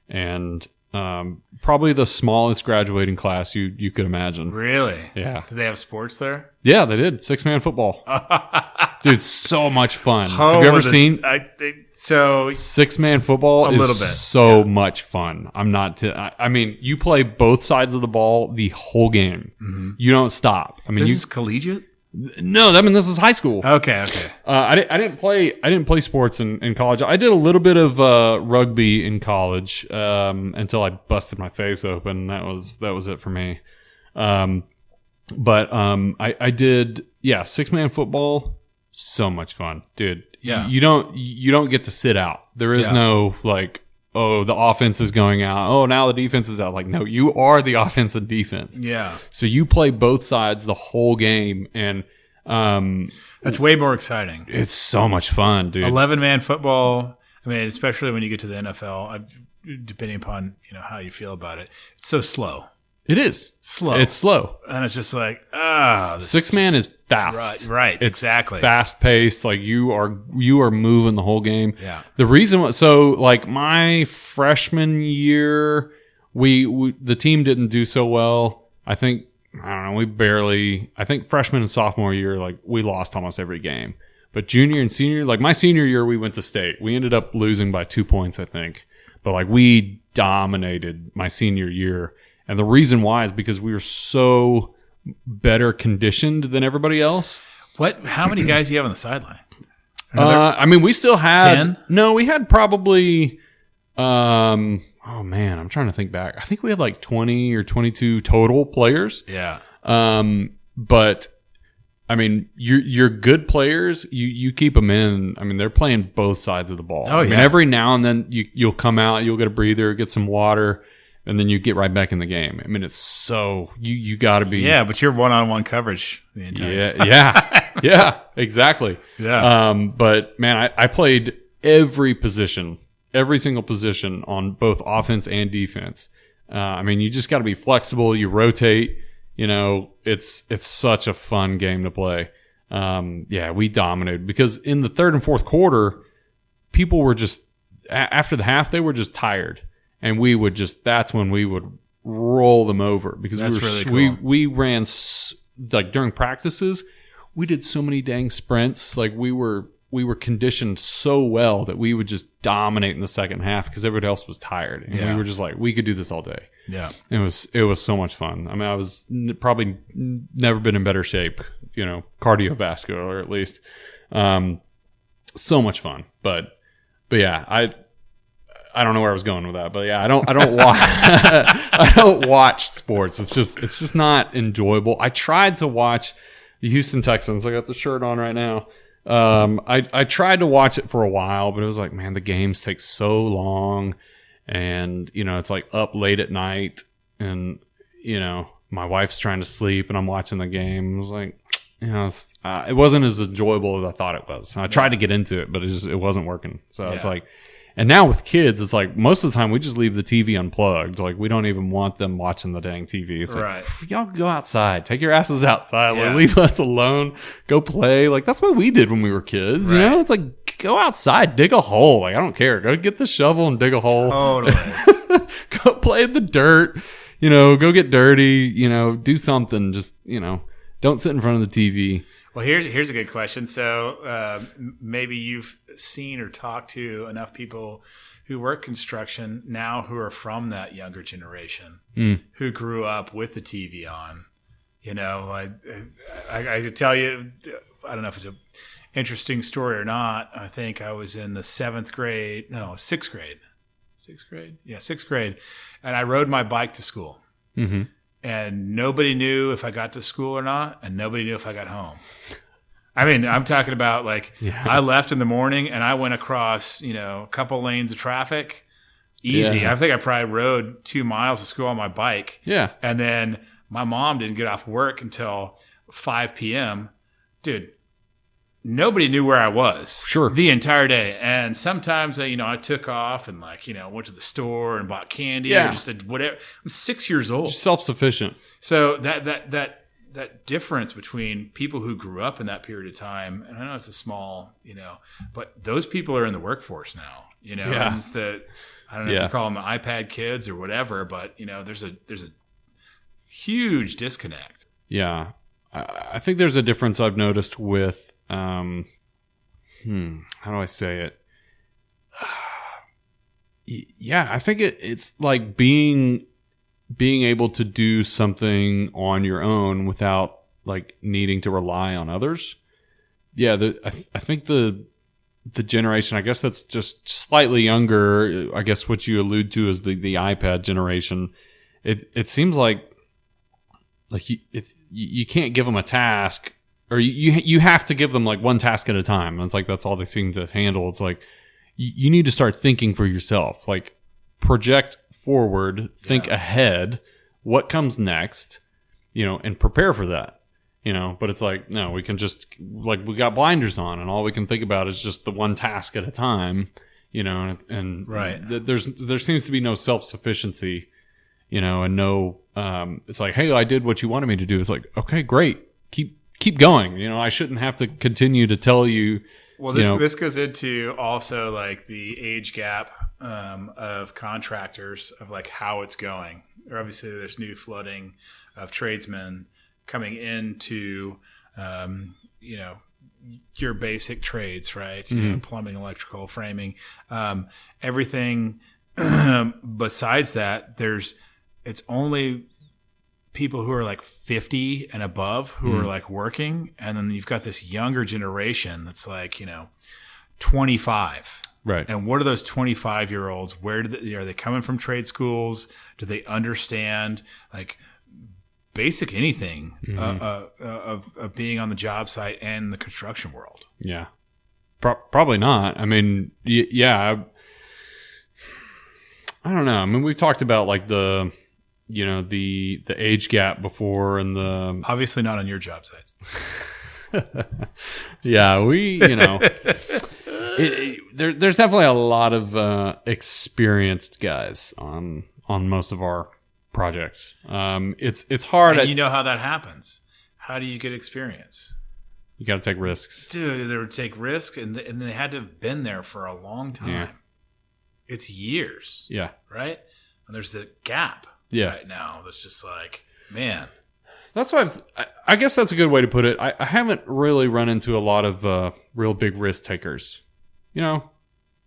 and probably the smallest graduating class you could imagine. Really? Yeah. Do they have sports there? Yeah, they did. 6-man football. Dude, so much fun. Oh, have you ever seen? So 6-man football a is little bit. So much fun. I'm not. I mean, you play both sides of the ball the whole game. Mm-hmm. You don't stop. I mean, this is collegiate. No, I mean this is high school. Okay. I didn't play sports in college. I did a little bit of rugby in college until I busted my face open. That was it for me. But I did 6-man football. So much fun, dude. Yeah. You don't get to sit out. There is no like, oh, the offense is going out. Oh, now the defense is out. Like, no, you are the offense and defense. Yeah. So you play both sides the whole game, and that's way more exciting. It's so much fun, dude. 11-man football. I mean, especially when you get to the NFL, depending upon how you feel about it, it's so slow. It is slow. It's slow, and it's just like 6-man is fast. Right. It's exactly fast paced. Like you are moving the whole game. Yeah. The reason like my freshman year, the team didn't do so well. I think I think freshman and sophomore year, like we lost almost every game. But junior and senior, like my senior year, we went to state. We ended up losing by 2 points, I think. But like we dominated my senior year. And the reason why is because we were so better conditioned than everybody else. How many guys do you have on the sideline? I mean, we still had 10? No, we had probably oh man, I'm trying to think back. I think we had like 20 or 22 total players. Yeah. But I mean, you're good players. You keep them in. I mean, they're playing both sides of the ball. Oh, I mean, yeah. every now and then you'll come out, you'll get a breather, get some water, and then you get right back in the game. I mean, it's so you got to be. Yeah, but you're one-on-one coverage the entire time. Yeah, exactly. Yeah. But man, I played every single position on both offense and defense. I mean, you just got to be flexible. You rotate. You know, it's such a fun game to play. We dominated because in the third and fourth quarter, people were just after the half they were just tired, and that's when we would roll them over because That's really cool. we ran like during practices, we did so many dang sprints. Like we were conditioned so well that we would just dominate in the second half because everybody else was tired, and we were just like, we could do this all day. Yeah, it was so much fun. I mean, I was probably never been in better shape, you know, cardiovascular at least. So much fun, but yeah, I don't know where I was going with that, but yeah, I don't watch I don't watch sports. It's just not enjoyable. I tried to watch the Houston Texans. I got the shirt on right now. I tried to watch it for a while, but it was like, man, the games take so long, and you know, it's like up late at night, and you know, my wife's trying to sleep, and I'm watching the game. It was like, you know, it wasn't as enjoyable as I thought it was. And I tried to get into it, but it wasn't working. So it's like, and now with kids, it's like most of the time we just leave the TV unplugged. Like we don't even want them watching the dang TV. It's like, y'all go outside, take your asses outside, like, leave us alone, go play. Like that's what we did when we were kids. You know, it's like go outside, dig a hole. Like I don't care, go get the shovel and dig a hole. Totally. Go play in the dirt. You know, go get dirty. You know, do something. Just don't sit in front of the TV. Well, here's a good question. So maybe you've seen or talked to enough people who work construction now who are from that younger generation who grew up with the TV on. You know, I could tell you, I don't know if it's an interesting story or not. I think I was in the sixth grade. Yeah, sixth grade. And I rode my bike to school. Mm-hmm. And nobody knew if I got to school or not, and nobody knew if I got home. I mean, I'm talking about like I left in the morning and I went across, a couple lanes of traffic, easy. Yeah. I think I probably rode 2 miles to school on my bike. Yeah. And then my mom didn't get off work until 5 p.m. Dude, nobody knew where I was the entire day. And sometimes, I took off and went to the store and bought candy or just did whatever. I'm 6 years old. Self-sufficient. So that difference between people who grew up in that period of time, and I know it's a small, but those people are in the workforce now, and it's I don't know if you call them the iPad kids or whatever, but there's a huge disconnect. Yeah. I think there's a difference I've noticed with, how do I say it? Yeah, I think it's like being able to do something on your own without like needing to rely on others. Yeah, I think the generation, I guess that's just slightly younger. I guess what you allude to is the iPad generation. It seems like you can't give them a task, or you have to give them like one task at a time. And it's like that's all they seem to handle. It's like you need to start thinking for yourself. Like project forward, think ahead, what comes next, and prepare for that. But it's like, no, we can just like we got blinders on, and all we can think about is just the one task at a time. And there seems to be no self-sufficiency. And no, it's like, hey, I did what you wanted me to do. It's like, okay, great. Keep going. I shouldn't have to continue to tell you. Well, this goes into also like the age gap of contractors, of like how it's going. Obviously, there's new flooding of tradesmen coming into, your basic trades, right? Plumbing, electrical, framing, everything. Besides that, it's only people who are like 50 and above who are like working. And then you've got this younger generation that's like, 25. Right. And what are those 25-year-olds? Where are they coming from trade schools? Do they understand like basic anything of being on the job site and the construction world. Yeah. Probably not. I mean, yeah. I don't know. I mean, we've talked about like the age gap before, and the obviously not on your job sites. Yeah, there's definitely a lot of experienced guys on most of our projects. It's hard. And you know how that happens. How do you get experience? You got to take risks. Dude, they would take risks, and they had to have been there for a long time. Yeah. It's years. Yeah. Right? And there's the gap right now that's just like, man. That's why I guess that's a good way to put it. I haven't really run into a lot of real big risk takers.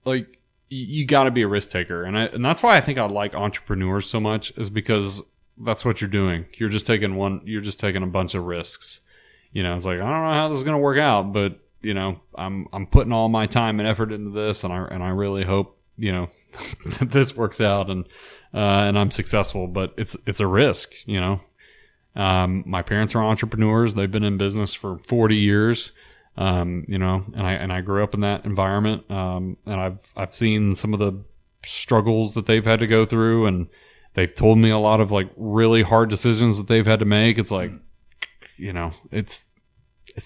Like you got to be a risk taker, and that's why I think I like entrepreneurs so much, is because that's what you're doing. You're just taking a bunch of risks. It's like, I don't know how this is going to work out, but I'm putting all my time and effort into this, and I really hope that this works out and I'm successful. But it's a risk. My parents are entrepreneurs. They've been in business for 40 years. And I grew up in that environment. And I've seen some of the struggles that they've had to go through, and they've told me a lot of like really hard decisions that they've had to make. It's like, it's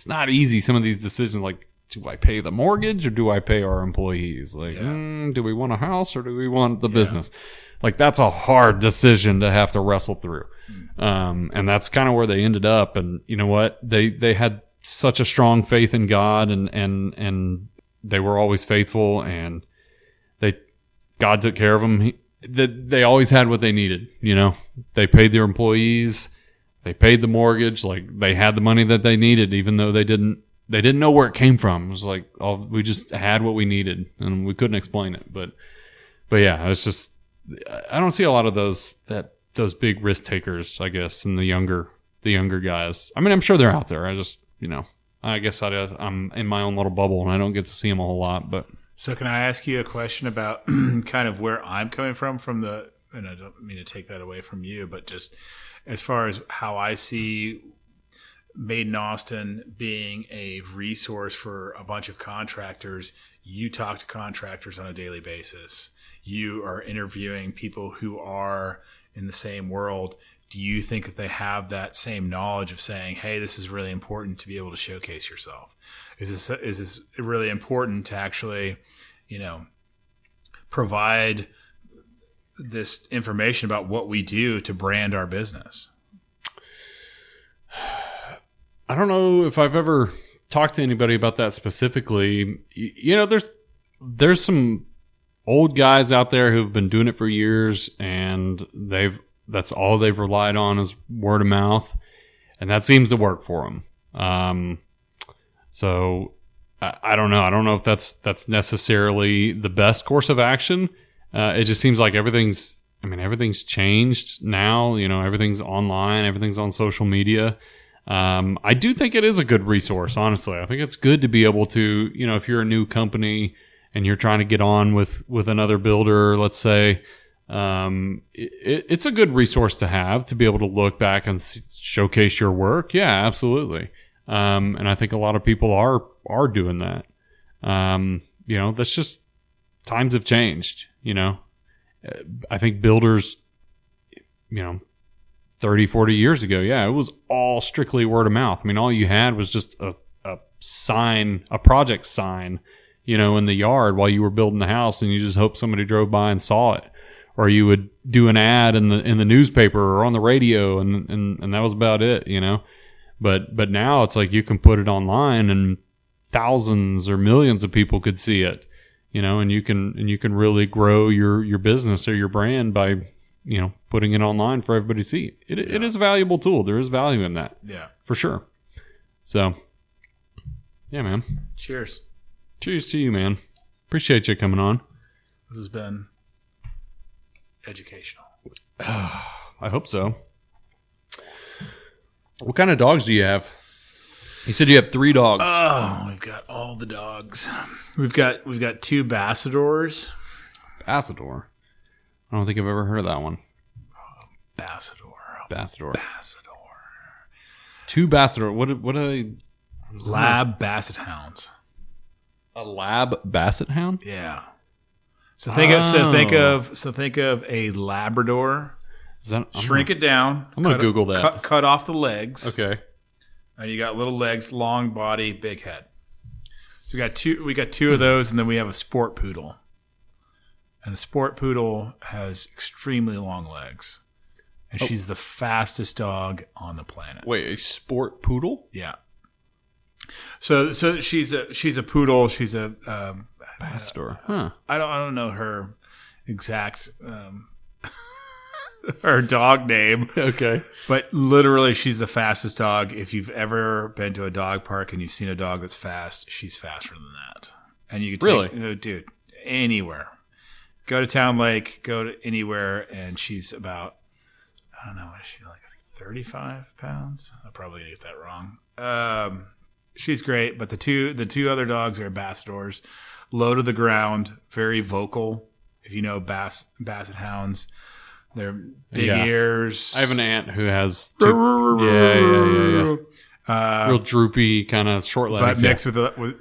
not easy. Some of these decisions, like, do I pay the mortgage or do I pay our employees? Like, do we want a house or do we want the business? Like, that's a hard decision to have to wrestle through. And that's kind of where they ended up. And you know what? They had such a strong faith in God, and they were always faithful, and God took care of them. They always had what they needed. They paid their employees, they paid the mortgage, like they had the money that they needed, even though they didn't know where it came from. It was like, we just had what we needed, and we couldn't explain it. But yeah, it's just, I don't see a lot of those big risk takers, I guess, in the younger guys. I mean, I'm sure they're out there. I just, I guess I'm in my own little bubble and I don't get to see them a whole lot. But so, can I ask you a question about kind of where I'm coming from the? And I don't mean to take that away from you, but just as far as how I see Made in Austin being a resource for a bunch of contractors. You talk to contractors on a daily basis. You are interviewing people who are in the same world. Do you think that they have that same knowledge of saying, hey, this is really important to be able to showcase yourself? Is this really important to actually, provide this information about what we do to brand our business? I don't know if I've ever talked to anybody about that specifically. There's some old guys out there who've been doing it for years, and that's all they've relied on is word of mouth, and that seems to work for them. So I don't know. I don't know if that's necessarily the best course of action. It just seems like everything's changed now. Everything's online, everything's on social media. I do think it is a good resource, honestly. I think it's good to be able to, if you're a new company and you're trying to get on with another builder, let's say, it's a good resource to have, to be able to look back and showcase your work. Yeah, absolutely. And I think a lot of people are doing that. That's just, times have changed, I think builders, 30, 40 years ago, it was all strictly word of mouth. I mean, all you had was just a sign, a project sign, in the yard while you were building the house, and you just hope somebody drove by and saw it. Or you would do an ad in the newspaper or on the radio, and that was about it, But now it's like you can put it online and thousands or millions of people could see it, and you can really grow your business or your brand by, putting it online for everybody to see. It is a valuable tool. There is value in that. Yeah. For sure. So, yeah, man. Cheers. Cheers to you, man. Appreciate you coming on. This has been educational. I hope so. What kind of dogs do you have? You said you have 3 dogs. Oh, we've got all the dogs. We've got 2 Bassadors. Bassador? I don't think I've ever heard of that one. Bassador. 2 Basset. What are they? Lab Basset Hounds. A lab Basset Hound? Yeah. So think of a Labrador. Shrink it down. I'm gonna Google that. Cut off the legs. Okay. And you got little legs, long body, big head. So we got two of those, and then we have a sport poodle. And the sport poodle has extremely long legs. And she's the fastest dog on the planet. Wait, a sport poodle? Yeah. So she's a poodle. She's a pastor. Huh. I don't know her exact her dog name. Okay. But literally, she's the fastest dog. If you've ever been to a dog park and you've seen a dog that's fast, she's faster than that. And you can take, dude, anywhere. Go to Town Lake, go to anywhere, and she's about, I don't know, what is she, like 35 pounds? I'm probably going to get that wrong. She's great, but the two other dogs are Bassetors. Low to the ground, very vocal. If you know Basset Hounds, they're big ears. I have an aunt who has yeah. Real droopy, kind of short legs, but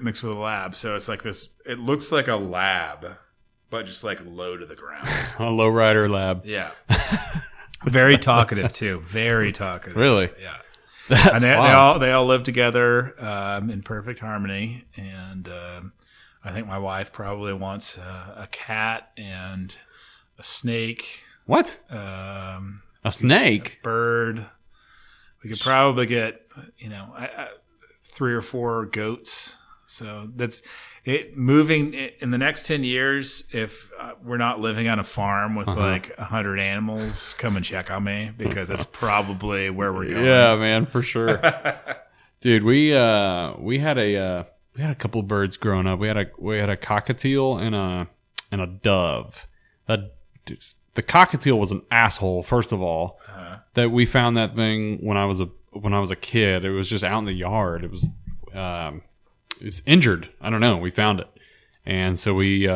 mixed with a lab. So it's like this. It looks like a lab, but just like low to the ground. A lowrider lab. Yeah. Very talkative too. Very talkative. Really? Yeah. That's and they all live together in perfect harmony. And I think my wife probably wants a cat and a snake. What? A snake? A bird. We could probably get 3 or 4 goats. So that's it. Moving in the next 10 years, if we're not living on a farm with like 100 animals, come and check on me, because that's probably where we're going. Yeah, man, for sure. Dude, we had a couple of birds growing up. We had a cockatiel and a dove. The cockatiel was an asshole. First of all, that we found that thing when I was a kid. It was just out in the yard. It was injured. I don't know. We found it, and so we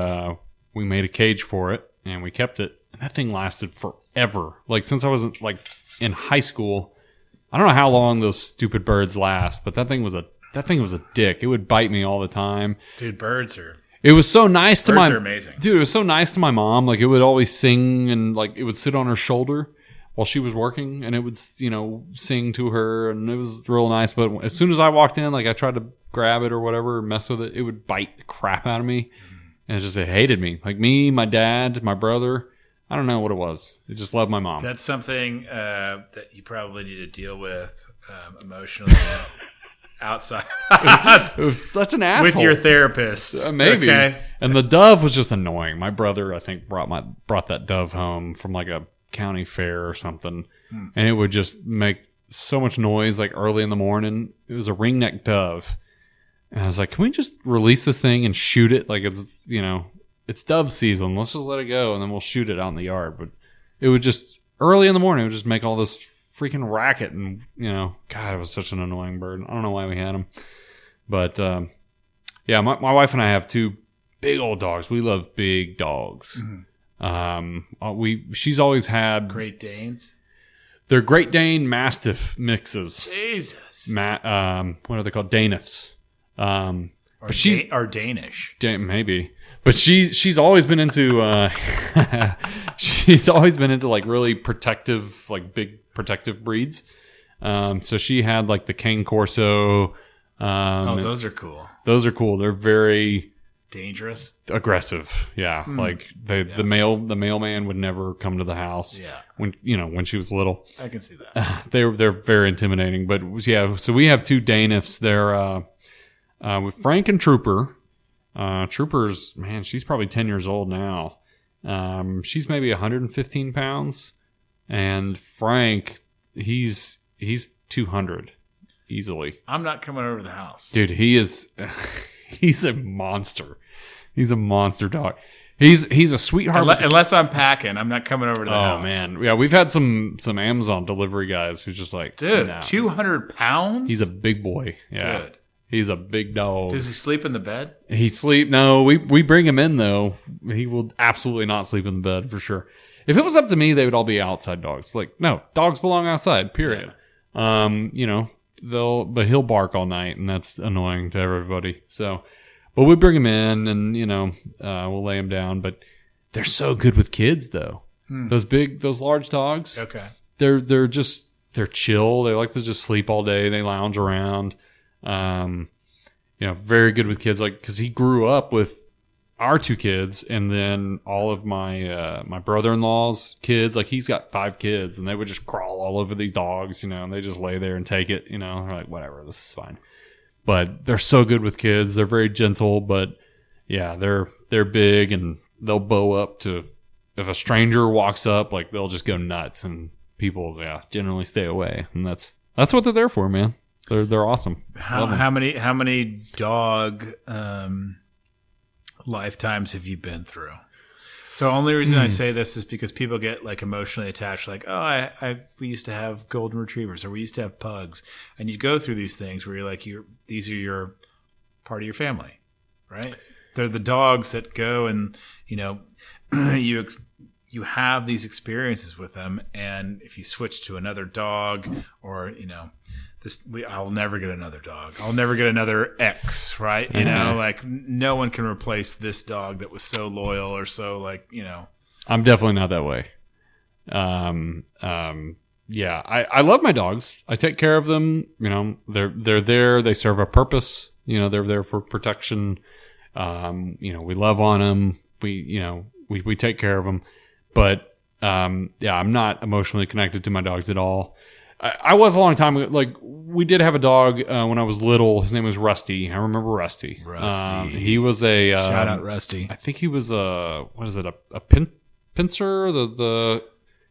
made a cage for it, and we kept it. And that thing lasted forever. Like since I was like in high school. I don't know how long those stupid birds last, but that thing was a dick. It would bite me all the time. Dude, birds are. It was so nice to Birds are amazing. Dude, it was so nice to my mom. Like it would always sing, and like it would sit on her shoulder while she was working, and it would, sing to her, and it was real nice. But as soon as I walked in, like I tried to grab it or whatever, mess with it, it would bite the crap out of me. And it hated me. Like me, my dad, my brother. I don't know what it was. It just loved my mom. That's something that you probably need to deal with emotionally. Outside. It was such an asshole. With your therapist. Maybe. Okay. And the dove was just annoying. My brother, I think, brought that dove home from like a county fair or something. And it would just make so much noise like early in the morning. It was a ringneck dove. And I was like, can we just release this thing and shoot it? Like it's, it's dove season. Let's just let it go, and then we'll shoot it out in the yard. But it would just, early in the morning, it would just make all this freaking racket, and God, it was such an annoying bird. I don't know why we had him, but yeah, my wife and I have 2 big old dogs. We love big dogs. She's always had Great Danes. They're Great Dane Mastiff mixes. Jesus. What are they called? Daniffs. But she's are Danish. Maybe. But she's always been into she's always been into like really protective, like big protective breeds. So she had like the Cane Corso. Those are cool. Those are cool. They're very dangerous, aggressive. Yeah, like the mailman would never come to the house. Yeah, when she was little. I can see that. They're very intimidating. But yeah, so we have 2 Daniffs. They're with Frank and Trooper. Trooper's, man, she's probably 10 years old now. She's maybe 115 pounds. And Frank, he's 200 easily. I'm not coming over to the house. Dude, he's a monster. He's a monster dog. He's a sweetheart. Unless I'm packing, I'm not coming over to the house. Oh, man. Yeah, we've had some Amazon delivery guys who's just like, dude, no. 200 pounds? He's a big boy. Yeah. Dude. He's a big dog. Does he sleep in the bed? No, we bring him in, though. He will absolutely not sleep in the bed, for sure. If it was up to me, they would all be outside dogs. Like, no, dogs belong outside, period. he'll bark all night, and that's annoying to everybody. So, but we bring him in, and we'll lay him down. But they're so good with kids, though. Those large dogs. Okay. They're chill. They like to just sleep all day. They lounge around. Very good with kids. Like, because he grew up with our 2 kids, and then all of my my brother-in-law's kids. Like, he's got 5 kids, and they would just crawl all over these dogs, and they just lay there and take it. They're like, whatever, this is fine. But they're so good with kids. They're very gentle, but yeah, they're big, and they'll bow up to, if a stranger walks up, like, they'll just go nuts, and people generally stay away, and that's what they're there for, man. They're awesome. How many dog lifetimes have you been through? So only reason I say this is because people get like emotionally attached, like, we used to have golden retrievers, or we used to have pugs, and you go through these things where you're like, these are your part of your family, right? They're the dogs that go, and you have these experiences with them, and if you switch to another dog, or I'll never get another dog. I'll never get another X, right? Like, no one can replace this dog that was so loyal, or so, like, I'm definitely not that way. I love my dogs. I take care of them. They're there. They serve a purpose. They're there for protection. We love on them. We take care of them. But I'm not emotionally connected to my dogs at all. I was a long time ago. Like, we did have a dog when I was little. His name was Rusty. I remember Rusty. He was a shout out Rusty. I think he was a pincer. He was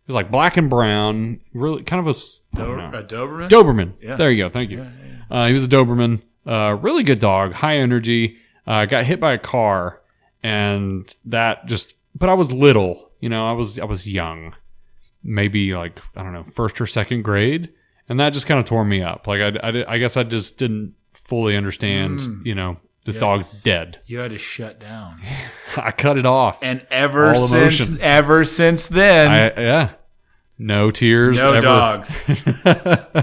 like black and brown. Really, kind of a Doberman. Doberman. Yeah. There you go. Thank you. Yeah. He was a Doberman. Really good dog. High energy. Got hit by a car, and that just. But I was little. I was young. Maybe, like, I don't know, 1st or 2nd grade, and that just kind of tore me up. Like, I guess I just didn't fully understand. This dog's dead. You had to shut down. I cut it off, and ever since then, no tears, no ever. Dogs.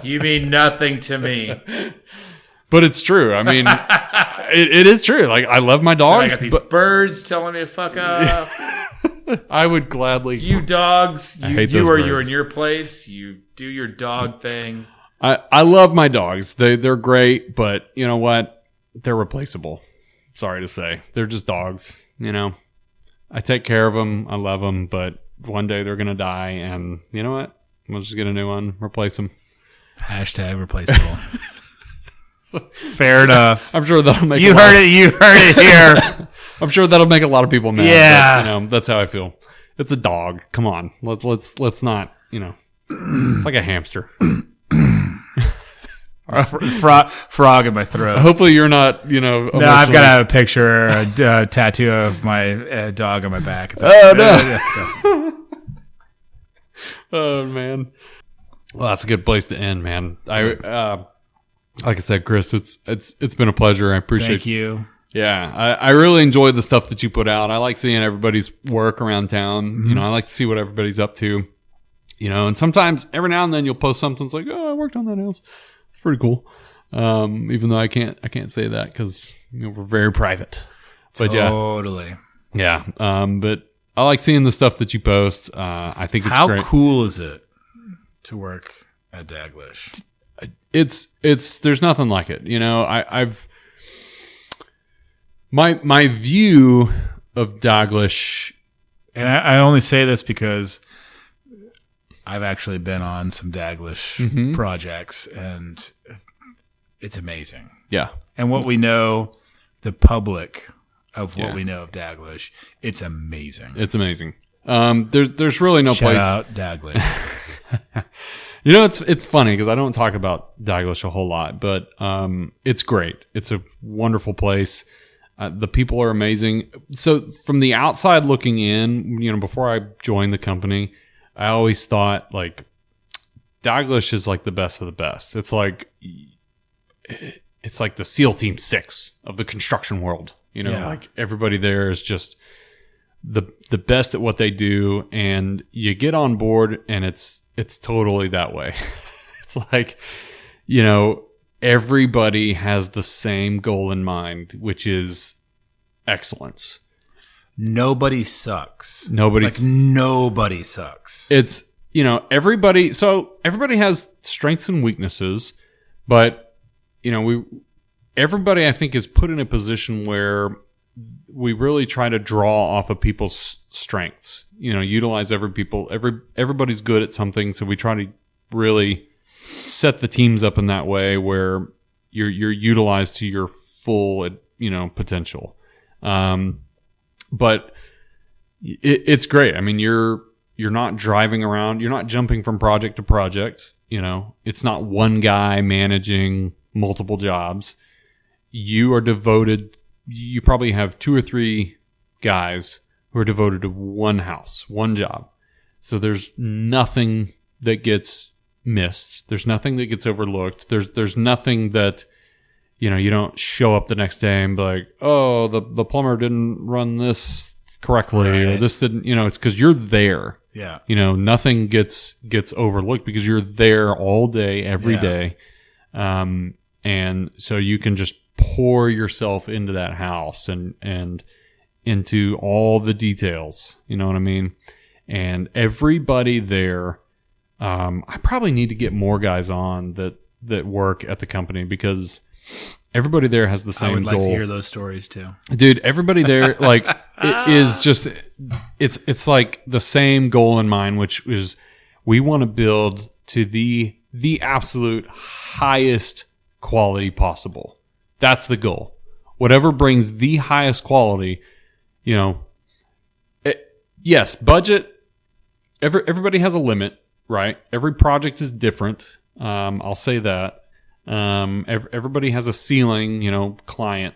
You mean nothing to me. But it's true. I mean, it is true. Like, I love my dogs. I got these birds telling me to fuck off. I would gladly. You dogs, you're birds. in your place. You do your dog thing. I love my dogs. They're great, but you know what? They're replaceable. Sorry to say, they're just dogs. I take care of them. I love them, but one day they're gonna die, and you know what? We'll just get a new one, replace them. Hashtag replaceable. Fair enough. I'm sure that'll make you heard it here. I'm sure that'll make a lot of people mad. Yeah, but, that's how I feel. It's a dog. Come on, let's not. It's like a hamster. Frog in my throat. Hopefully you're not. No, I've got a picture, a tattoo of my dog on my back. No. Oh man. Well, that's a good place to end, man. Like I said, Chris, it's been a pleasure. I appreciate. Thank you. Yeah, I really enjoy the stuff that you put out. I like seeing everybody's work around town. Mm-hmm. I like to see what everybody's up to. And sometimes every now and then you'll post something that's like, oh, I worked on that house. It's pretty cool. Even though I can't say that because we're very private. But totally. Yeah. But I like seeing the stuff that you post. I think it's great. How cool is it to work at Daglish? It's there's nothing like it. I've my view of Daglish, and I only say this because I've actually been on some Daglish projects, and it's amazing. Yeah. And what we know, the public of what we know of Daglish, it's amazing. It's amazing. There's really no place. Shout out Daglish. It's funny because I don't talk about Daglish a whole lot, but it's great. It's a wonderful place. The people are amazing. So from the outside looking in, before I joined the company, I always thought like Daglish is like the best of the best. It's like the SEAL Team 6 of the construction world. Like everybody there is just the best at what they do, and you get on board and it's totally that way. It's like, everybody has the same goal in mind, which is excellence. Nobody sucks. Nobody sucks. It's, everybody has strengths and weaknesses, but, everybody I think is put in a position where we really try to draw off of people's strengths, utilize everybody's good at something. So we try to really set the teams up in that way where you're utilized to your full, potential. But it's great. I mean, you're not driving around. You're not jumping from project to project. It's not one guy managing multiple jobs. You are devoted. You probably have 2 or 3 guys who are devoted to one house, one job. So there's nothing that gets missed. There's nothing that gets overlooked. There's nothing that, you don't show up the next day and be like, oh, the plumber didn't run this correctly, right, or this didn't, it's because you're there. Yeah. Nothing gets overlooked because you're there all day, every day. And so you can just pour yourself into that house and into all the details. You know what I mean? And everybody there, I probably need to get more guys on that work at the company because everybody there has the same goal. I would like to hear those stories too. Dude, everybody there, it is just, it's like the same goal in mind, which is we want to build to the absolute highest quality possible. That's the goal. Whatever brings the highest quality, yes, budget, everybody has a limit, right? Every project is different. I'll say that. Everybody has a ceiling, client,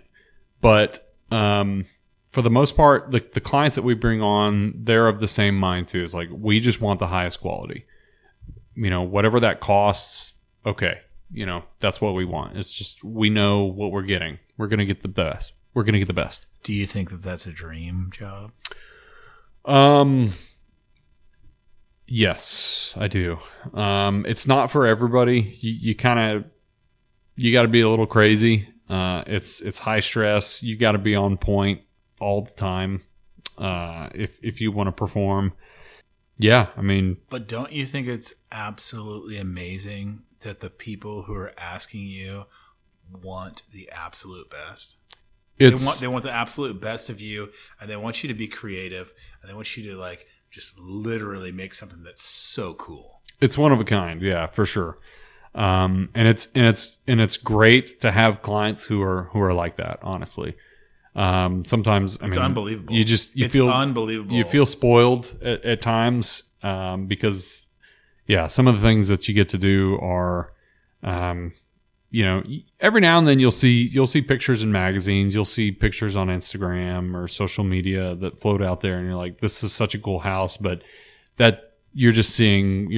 but, for the most part, the clients that we bring on, they're of the same mind too. It's like, we just want the highest quality, whatever that costs. Okay. That's what we want. It's just, we know what we're getting. We're going to get the best. We're going to get the best. Do you think that that's a dream job? Yes, I do. It's not for everybody. You got to be a little crazy. It's high stress. You got to be on point all the time. If you want to perform. Yeah, I mean. But don't you think it's absolutely amazing that the people who are asking you want the absolute best? They want the absolute best of you, and they want you to be creative, and they want you to just literally make something that's so cool. It's one of a kind, yeah, for sure. And it's great to have clients who are like that, honestly. Sometimes it's unbelievable. It's feel unbelievable. You feel spoiled at times, because some of the things that you get to do are, every now and then you'll see pictures in magazines, you'll see pictures on Instagram or social media that float out there, and you're like, this is such a cool house, but that you're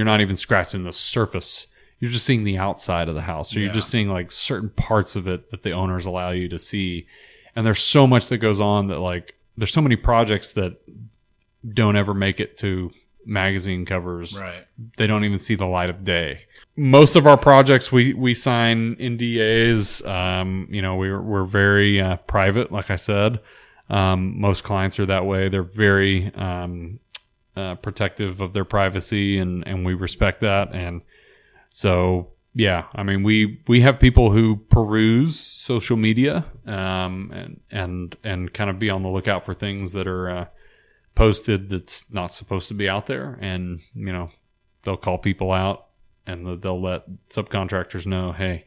not even scratching the surface. You're just seeing the outside of the house, or you're just seeing certain parts of it that the owners allow you to see. And there's so much that goes on that there's so many projects that don't ever make it to magazine covers. Right. They don't even see the light of day. Most of our projects, we sign NDAs. We're very private, like I said. Most clients are that way. They're very protective of their privacy, and we respect that. And so, yeah, I mean, we have people who peruse social media, and kind of be on the lookout for things that are posted that's not supposed to be out there. And, they'll call people out, and they'll let subcontractors know, hey,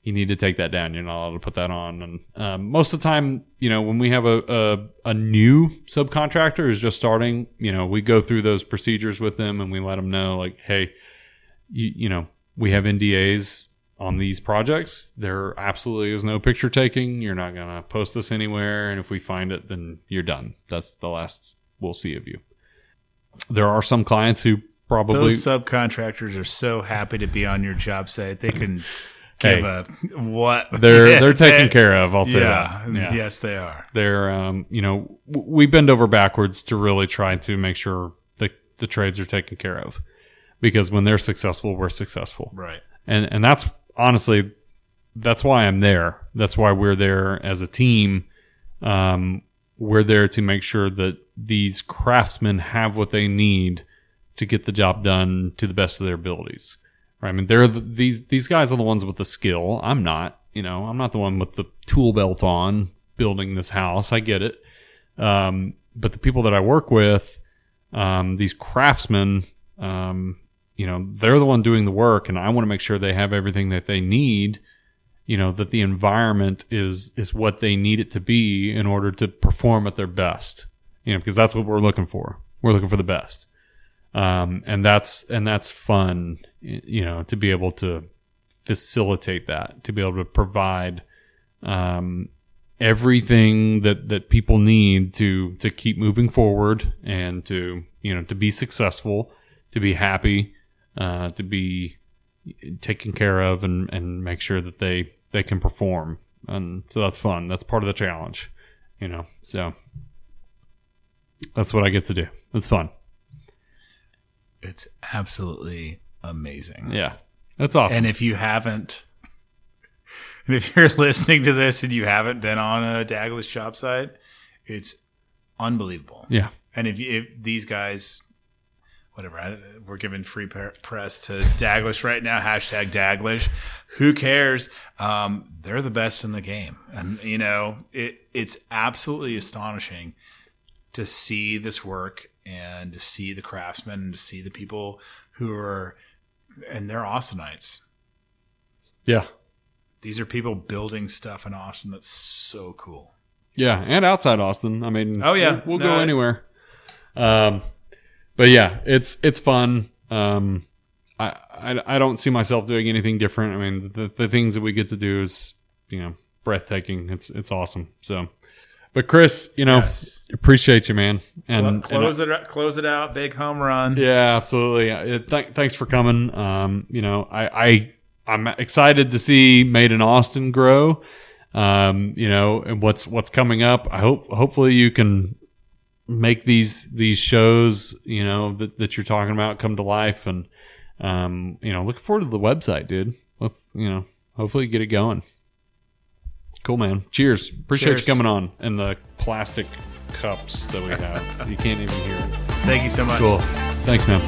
you need to take that down. You're not allowed to put that on. And most of the time, when we have a new subcontractor who's just starting, we go through those procedures with them, and we let them know, hey, we have NDAs on these projects. There absolutely is no picture taking. You're not going to post this anywhere. And if we find it, then you're done. That's the last we'll see of you. There are some clients who probably... Those subcontractors are so happy to be on your job site. They can give what... They're taken care of, I'll say that. Yeah, yes, they are. They're, we bend over backwards to really try to make sure the trades are taken care of. Because when they're successful, we're successful. Right. And that's honestly that's why I'm there. That's why we're there as a team. We're there to make sure that these craftsmen have what they need to get the job done to the best of their abilities. Right? I mean, these guys are the ones with the skill. I'm not. I'm not the one with the tool belt on building this house. I get it. But the people that I work with, these craftsmen, they're the one doing the work, and I want to make sure they have everything that they need. That the environment is what they need it to be in order to perform at their best. Because that's what we're looking for. We're looking for the best. And that's fun, to be able to facilitate that, to be able to provide, everything that people need to keep moving forward and to be successful, to be happy, to be taken care of and make sure that they can perform. And so that's fun. That's part of the challenge, so that's what I get to do. It's fun. It's absolutely amazing. Yeah. That's awesome. And if you're listening to this and you haven't been on a Daglish job site, it's unbelievable. Yeah. And if these guys, whatever, we're giving free press to Daglish right now, hashtag Daglish. Who cares? They're the best in the game. And, it's absolutely astonishing to see this work and to see the craftsmen and to see the people who are, and they're Austinites. Yeah. These are people building stuff in Austin that's so cool. Yeah, and outside Austin. I mean, oh yeah, we'll go anywhere. But yeah, it's fun. I don't see myself doing anything different. I mean, the things that we get to do is breathtaking. It's awesome. So, but Chris, yes. Appreciate you, man. And close it out. Big home run. Yeah, absolutely. Thanks for coming. I'm excited to see Made in Austin grow. And what's coming up. Hopefully you can make these shows, that you're talking about come to life, and looking forward to the website, dude. Let's, hopefully get it going. Cool, man. Cheers. Appreciate you coming on. And the plastic cups that we have. You can't even hear it. Thank you so much. Cool. Thanks, man.